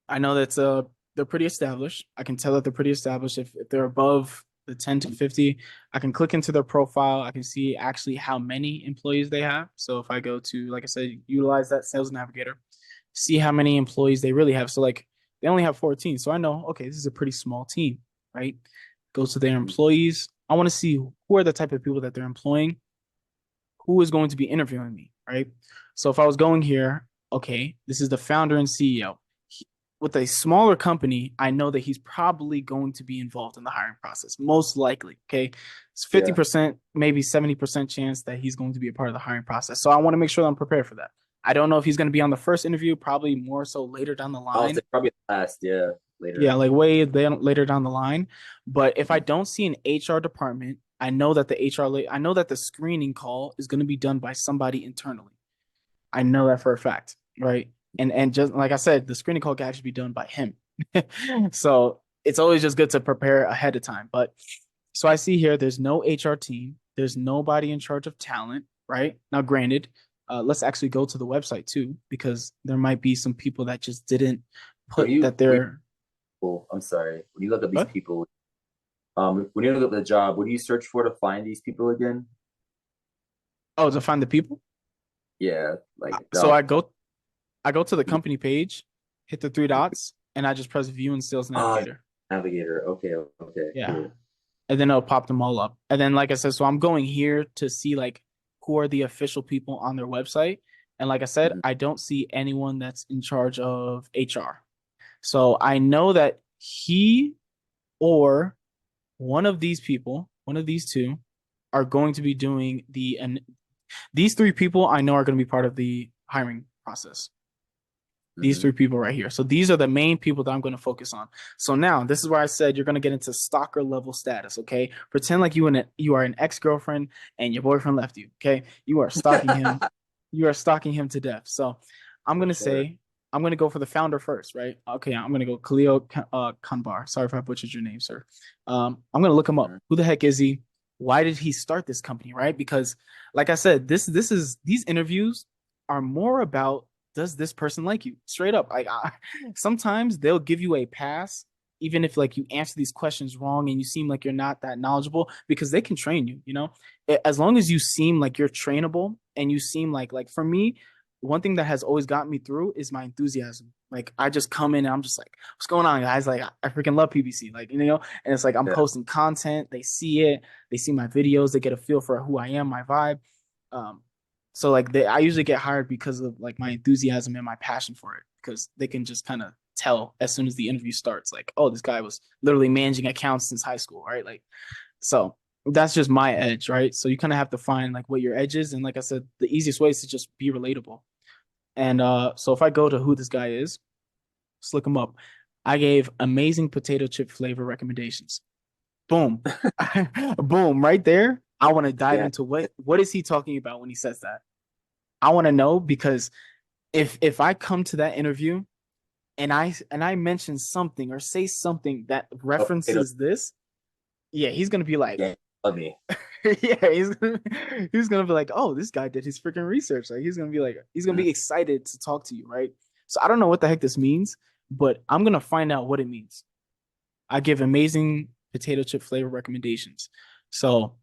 I know that's they're pretty established. I can tell that they're pretty established. If they're above the 10 to 50, I can click into their profile. I can see actually how many employees they have. So if I go to, like I said, utilize that sales navigator, see how many employees they really have. So like they only have 14. So I know, okay, this is a pretty small team, right? Go to their employees. I want to see who are the type of people that they're employing, who is going to be interviewing me, right? So if I was going here, okay, this is the founder and CEO. With a smaller company, I know that he's probably going to be involved in the hiring process, most likely. Okay. It's Yeah. 50%, maybe 70% chance that he's going to be a part of the hiring process. So I want to make sure that I'm prepared for that. I don't know if he's going to be on the first interview, probably more so later down the I'll line. say probably last, yeah, Yeah, later. like way later down the line. But if I don't see an HR department, I know that I know that the screening call is going to be done by somebody internally. I know that for a fact, right? And just like I said, the screening call can actually be done by him. So it's always just good to prepare ahead of time. But so I see here, there's no HR team, there's nobody in charge of talent, right? Now, granted, let's actually go to the website too, because there might be some people that just didn't When put you, that when they're I'm sorry, when you look up these what? people, when you look up the job, what do you search for to find these people again? Oh, to find the people. Yeah, like So the I go to the company page, hit the three dots, and I just press view in Sales ah Navigator. navigator. Okay, okay, Yeah. cool. And then it'll pop them all up. And then, like I said, so I'm going here to see like who are the official people on their website. And like I said, Mhm. I don't see anyone that's in charge of HR. So I know that he or one of these people, one of these two, are going to be doing and these three people I know are going to be part of the hiring process. These Mhm. three people right here. So these are the main people that I'm going to focus on. So now this is where I said you're going to get into stalker level status. Okay, pretend like you are an ex girlfriend and your boyfriend left you. Okay, you are stalking him. You are stalking him to death. So I'm For going to sure. say I'm going to go for the founder first, right? Okay, I'm going to go Khalil Kanbar. Sorry if I butchered your name, sir. I'm going to look him up. Mhm. Who the heck is he? Why did he start this company? Right? Because, like I said, this is these interviews are more about does this person like you? Straight up. Sometimes they'll give you a pass, even if like you answer these questions wrong and you seem like you're not that knowledgeable, because they can train you, you know? As long as you seem like you're trainable and you seem like for me, one thing that has always got me through is my enthusiasm. Like I just come in and I'm just like, what's going on, guys? Like I freaking love PBC. Like, you know, and it's like I'm Yeah. posting content, they see it, they see my videos, they get a feel for who I am, my vibe. Um, so like I usually get hired because of like my enthusiasm and my passion for it because they can just kind of tell as soon as the interview starts like, oh, this guy was literally managing accounts since high school, right? Like so that's just my edge, right? So you kind of have to find like what your edge is, and like I said, the easiest way is to just be relatable. And so if I go to who this guy is, just look him up. I gave amazing potato chip flavor recommendations. Boom. Boom, right there. I want to dive Yeah. into what is he talking about when he says that. I want to know because if I come to that interview and I mention something or say something that Oh, potato. references this, yeah, he's gonna be like, Yeah, love me. yeah, he's gonna be like, oh, this guy did his freaking research. Like he's gonna Mhm. be excited to talk to you, right? So I don't know what the heck this means, but I'm gonna find out what it means. I give amazing potato chip flavor recommendations. So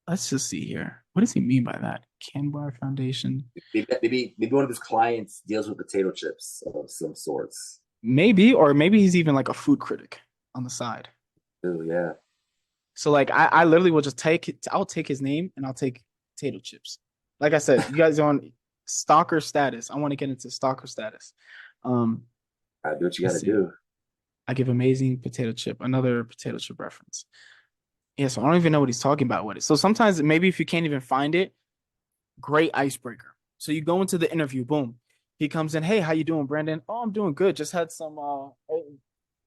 let's just see here. What does he mean by that? Canbar Foundation. Maybe one of his clients deals with potato chips of some sorts. Maybe, or maybe he's even like a food critic on the side. Oh yeah. So like I literally will just take it, I'll take his name and I'll take potato chips. Like I said, you guys are on stalker status. I want to get into stalker status. Um, I do what you got let's to see. do. I give amazing potato chip, another potato chip reference. Yeah, so I don't even know what he's talking about with it. So sometimes maybe if you can't even find it, great icebreaker. So you go into the interview, boom. He comes in, hey, how you doing, Brandon? Oh, I'm doing good. Just had some hey,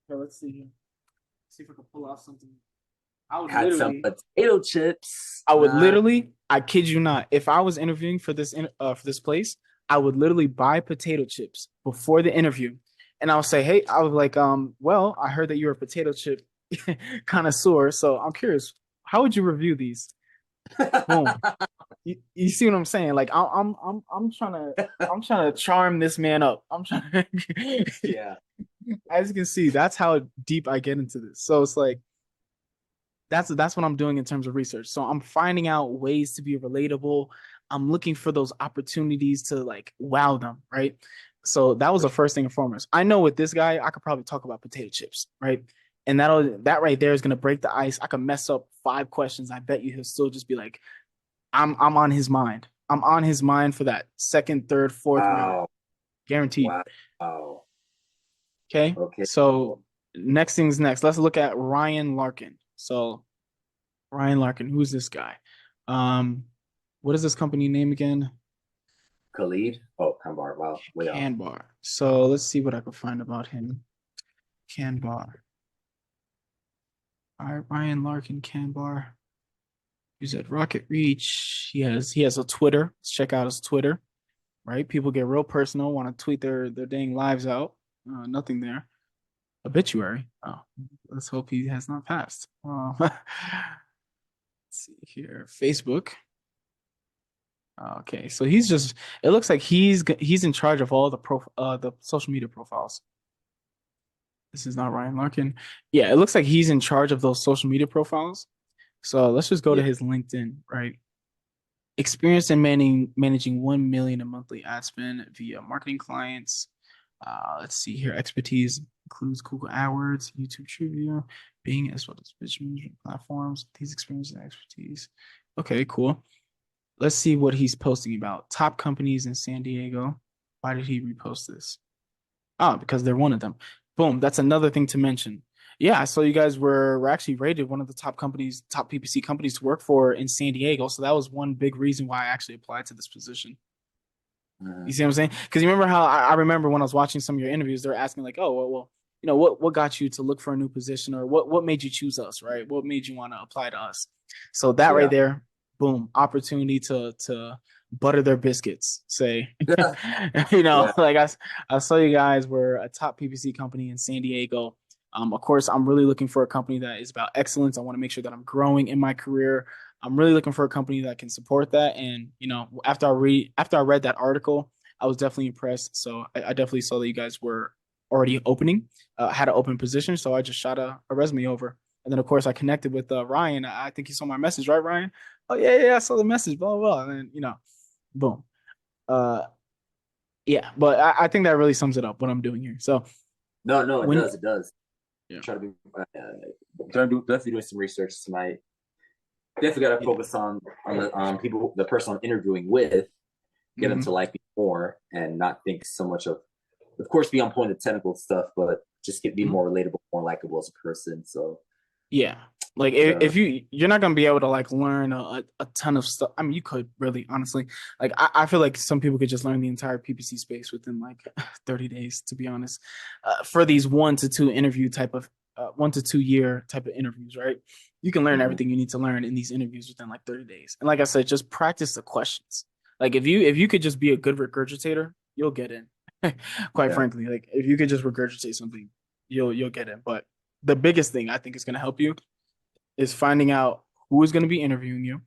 here, let's see. See if I can pull off something. I would Had some literally, potato chips. I would Nah. literally, I kid you not, if I was interviewing for this place, I would literally buy potato chips before the interview. And I would say, hey, I was like, well, I heard that you're a potato chip connoisseur, so I'm curious, how would you review these? Boom. you see what I'm saying? Like I'm trying to charm this man up. I'm trying to, Yeah. as you can see, that's how deep I get into this. So it's like that's what I'm doing in terms of research. So I'm finding out ways to be relatable. I'm looking for those opportunities to like wow them, right? So that was For the sure. first thing and foremost. I know with this guy, I could probably talk about potato chips, right? And that right there is gonna break the ice. I could mess up 5 questions. I bet you he'll still just be like, I'm on his mind. I'm on his mind for that second, third, fourth round. Wow. Guaranteed. Wow. Okay. Okay. So next thing's next. Let's look at Ryan Larkin. So Ryan Larkin, who's this guy? Um, what is this company name again? Khalid. Oh, Kambar. Wow. Way off. Canbar. So let's see what I can find about him. Canbar. All right, Ryan Larkin, Canbar. He's at Rocket Reach. He has a Twitter. Let's check out his Twitter. Right, people get real personal, want to tweet their dang lives out. Nothing there. Obituary. Oh, let's hope he has not passed. Let's see here. Facebook. Okay, so he's just. It looks like he's in charge of all the social media profiles. This is not Ryan Larkin. Yeah, it looks like he's in charge of those social media profiles. So let's just go to Yeah. his LinkedIn, right? Experience in managing 1 million a monthly ad spend via marketing clients. Let's see here. Expertise includes Google AdWords, YouTube Trivia, Bing, as well as business management platforms. These experiences and expertise. Okay, cool. Let's see what he's posting about. Top companies in San Diego. Why did he repost this? Oh, because they're one of them. Boom. That's another thing to mention. Yeah, I saw you guys were actually rated one of the top companies, top PPC companies to work for in San Diego. So that was one big reason why I actually applied to this position. You Mhm. see what I'm saying? Because you remember how I remember when I was watching some of your interviews, they're asking like, "Oh, well, what got you to look for a new position, or what made you choose us, right? What made you want to apply to us?" So that right Yeah. there, boom, opportunity to butter their biscuits. Say, Yeah. like I saw you guys were a top PPC company in San Diego. Of course, I'm really looking for a company that is about excellence. I want to make sure that I'm growing in my career. I'm really looking for a company that can support that. And after I read that article, I was definitely impressed. So I definitely saw that you guys were already opening, had an open position. So I just shot a resume over. And then of course I connected with Ryan. I think you saw my message, right, Ryan? Oh yeah, I saw the message, blah blah blah. And then, boom. Uh yeah, but I think that really sums it up what I'm doing here. So No, no, it when does. It does. yeah. Try to be definitely doing some research tonight. Definitely got to Yeah. focus on the people, the person I'm interviewing with, get them to Mhm. like me more, and not think so much of course, be on point of technical stuff, but just be Mhm. more relatable, more likable as a person. So, Yeah. Like uh, if you're not gonna be able to like learn a ton of stuff. I mean, you could really honestly. Like I feel like some people could just learn the entire PPC space within like 30 days, to be honest. For these 1 to 2 interview type of 1 to 2 year type of interviews, right? You can learn mhm. everything you need to learn in these interviews within like 30 days. And like I said, just practice the questions. Like if you could just be a good regurgitator, you'll get in. Quite Yeah, frankly, like if you could just regurgitate something, you'll get in. But the biggest thing I think is going to help you is finding out who is going to be interviewing you,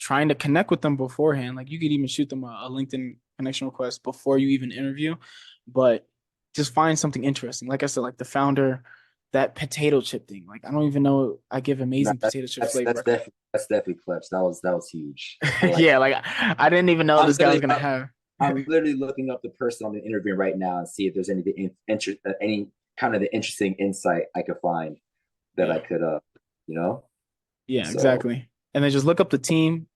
trying to connect with them beforehand. Like you could even shoot them a LinkedIn connection request before you even interview, but just find something interesting. Like I said, like the founder, that potato chip thing. Like I don't even know. I give no, amazing potato chip flavor. that's definitely clutch. That was huge. I like Yeah, that. like I didn't even know I'm this guy was literally gonna have. I'm literally looking up the person I'm interviewing right now and see if there's any kind of the interesting insight I could find that I Yeah, could you know. yeah, So exactly. And then just look up the team,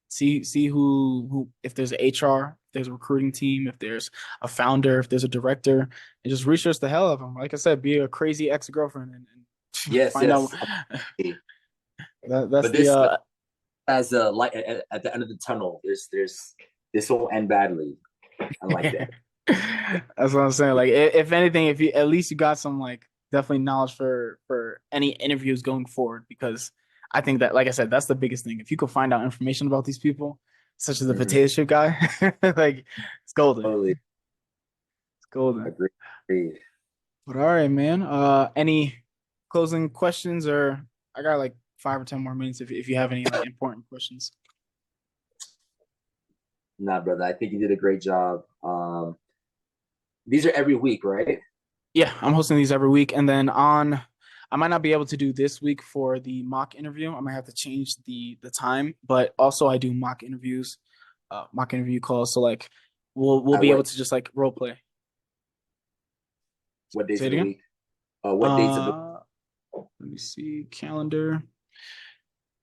see who if there's an HR, if there's a recruiting team, if there's a founder, if there's a director, and just research the hell of them. Like I said, be a crazy ex-girlfriend and yes, find out yes. Okay. that's But the this as a light at the end of the tunnel. There's this will end badly. I like that. that's what I'm saying. Like if anything, if you at least you got some like definitely knowledge for any interviews going forward, because I think that like I said, that's the biggest thing. If you could find out information about these people, such as the Mm-hmm. potato chip guy, like it's golden. Totally It's golden. agree. Agreed. But all right, man. Any closing questions, or I got like 5 or 10 more minutes if you have any like important questions. Nah, brother, I think you did a great job. These are every week, right? Yeah, I'm hosting these every week, and then I might not be able to do this week for the mock interview. I might have to change the time, but also I do mock interview calls. So like, we'll At be able to just like role play. what days Say of it the again. week? What days of the Uh, Let me see calendar.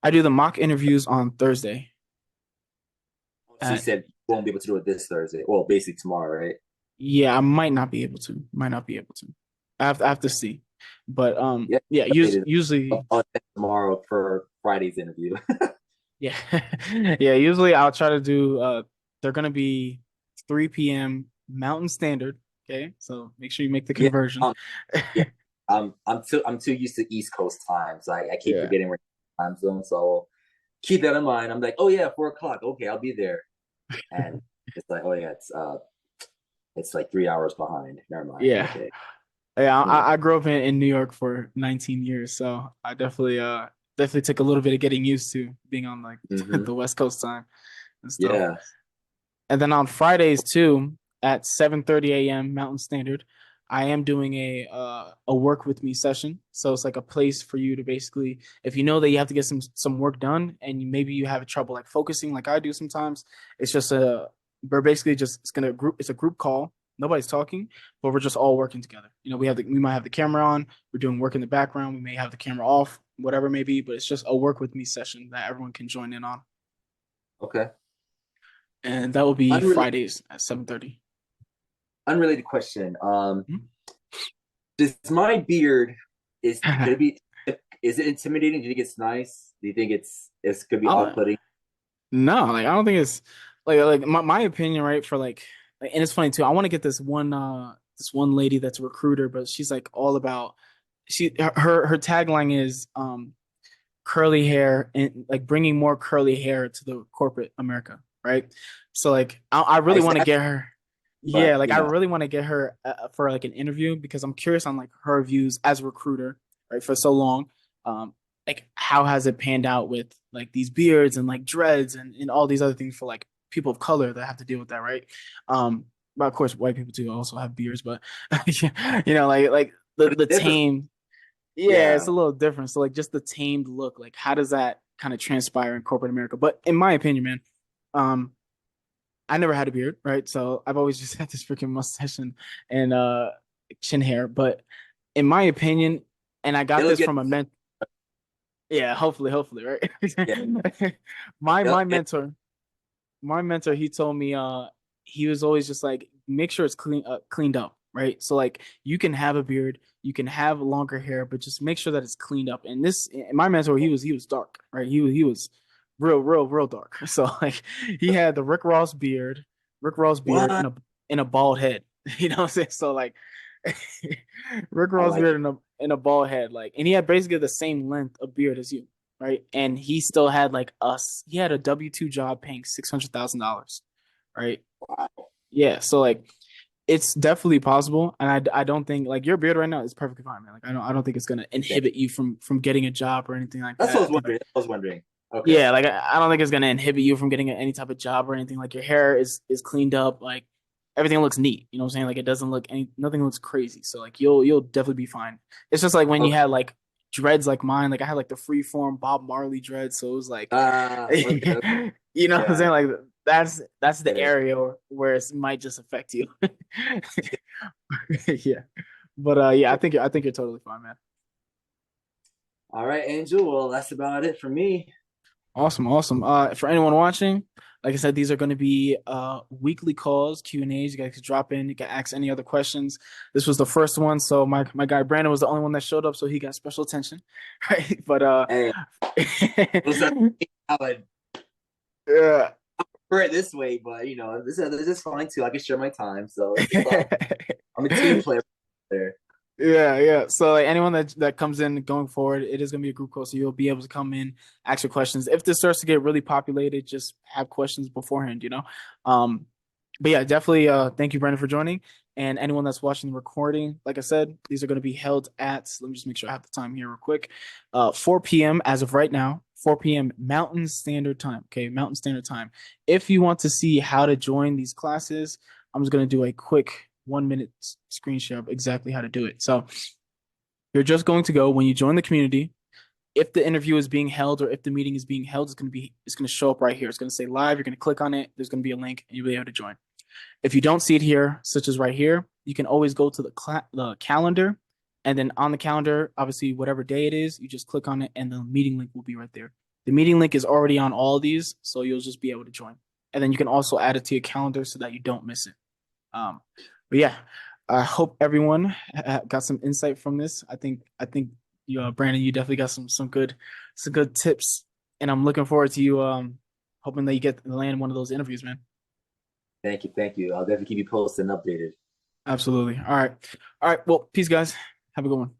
I do the mock interviews on Thursday. So you At said you won't be able to do it this Thursday. Well, basically tomorrow, right? Yeah, I might not be able to. Might not be able to. I have to see. But Yeah, yeah, usually I'll check tomorrow for Friday's interview. yeah. Yeah, usually I'll try to do they're gonna be 3 p.m. Mountain Standard. Okay. So make sure you make the Yeah, conversion. yeah. I'm too used to East Coast time, so I keep Yeah. forgetting where time zone. So I'll keep that in mind. I'm like, oh yeah, 4 o'clock. Okay, I'll be there. And it's like, oh yeah, it's like 3 hours behind. Never mind. Yeah. Okay. Yeah, Yeah. I grew up in New York for 19 years, so I definitely took a little bit of getting used to being on like Hmm. the West Coast time and stuff. Yeah. And then on Fridays too, at 7:30 a.m. Mountain Standard, I am doing a work with me session. So it's like a place for you to basically, if you know that you have to get some work done, and maybe you have trouble like focusing, like I do sometimes, it's just we're basically just it's a group call. Nobody's talking, but we're just all working together. You know, we might have the camera on, we're doing work in the background, we may have the camera off, whatever it may be, but it's just a work with me session that everyone can join in on. Okay. And that will be Unrelated, Fridays at 7:30. unrelated question. Does my beard is could it be is it intimidating? Do you think it's nice? Do you think it's could be I off-putting? No, like I don't think it's like my opinion, right? For and it's funny too. I want to get this one lady that's a recruiter, but she's like all about her tagline is curly hair and like bringing more curly hair to the corporate America, right? So like I I really say, want to get her. Yeah, but like I really want to get her for like an interview because I'm curious on like her views as a recruiter, right? For so long, like how has it panned out with like these beards and like dreads and all these other things for like people of color that have to deal with that, right? But of course, white people too also have beards, but like but it's the different. tame, yeah, it's Yeah. a little different. So like just the tamed look, like how does that kind of transpire in corporate America? But in my opinion, man, um, I never had a beard, right? So I've always just had this freaking mustache and chin hair. But in my opinion, and I got It'll this get from a yeah, hopefully, right? yeah. my It'll my get mentor, my mentor, he told me he was always just like make sure it's cleaned up, right? So like you can have a beard, you can have longer hair, but just make sure that it's cleaned up. And my mentor, he was dark, right? He was real dark. So like he had the Rick Ross beard what? in a bald head. You know what I'm saying? So like Rick I Ross like beard it. in a bald head, like, and he had basically the same length of beard as you, right? And he still had like us. He had a W-2 job paying $600,000, right? Wow. Yeah, so like it's definitely possible, and I don't think like your beard right now is perfectly fine, man. Like I don't think it's gonna Thank- inhibit you from getting a job or anything like That's what I that. I was think wondering. That's what I was wondering. Okay. yeah, like I don't think it's gonna inhibit you from getting any type of job or anything. Like your hair is cleaned up, like everything looks neat. You know what I'm saying? Like it doesn't look nothing looks crazy. So like you'll definitely be fine. It's just like when you Okay. had like dreads like mine, like I had like the freeform Bob Marley dreads, so it was like Okay. Okay. you know what I'm Yeah. saying? Like that's the Get it. area where it might just affect you. Yeah. But yeah, I think you're totally fine, man. All right, Angel. Well, that's about it for me. Awesome, awesome. For anyone watching, like I said, these are going to be weekly calls, Q&As. You guys can drop in, you can ask any other questions. This was the first one, so my guy Brandon was the only one that showed up, so he got special attention, right? But Hey, was that I would yeah. prefer it this way, but this is fine too. I can share my time, so it's all. I'm a team player there. Yeah, yeah. So like anyone that comes in going forward, it is gonna be a group call, so you'll be able to come in, ask your questions. If this starts to get really populated, just have questions beforehand, you know. Um, but yeah, definitely. Thank you, Brandon, for joining, and anyone that's watching the recording. Like I said, these are gonna be held at. Let me just make sure I have the time here real quick. 4 p.m. as of right now. 4 p.m. Mountain Standard Time. Okay, Mountain Standard Time. If you want to see how to join these classes, I'm just going to do a quick 1 minute screen share of exactly how to do it. So you're just going to go when you join the community. If the interview is being held or if the meeting is being held, it's going to show up right here. It's going to say live. You're going to click on it. There's going to be a link, and you'll be able to join. If you don't see it here, such as right here, you can always go to the calendar, and then on the calendar, obviously whatever day it is, you just click on it, and the meeting link will be right there. The meeting link is already on all of these, so you'll just be able to join. And then you can also add it to your calendar so that you don't miss it. But yeah, I hope everyone got some insight from this. I think you, Brandon, you definitely got some good tips, and I'm looking forward to you hoping that you get to land one of those interviews, man. Thank you, thank you. I'll definitely keep you posted and updated. Absolutely. All right. All right. Well, peace, guys. Have a good one.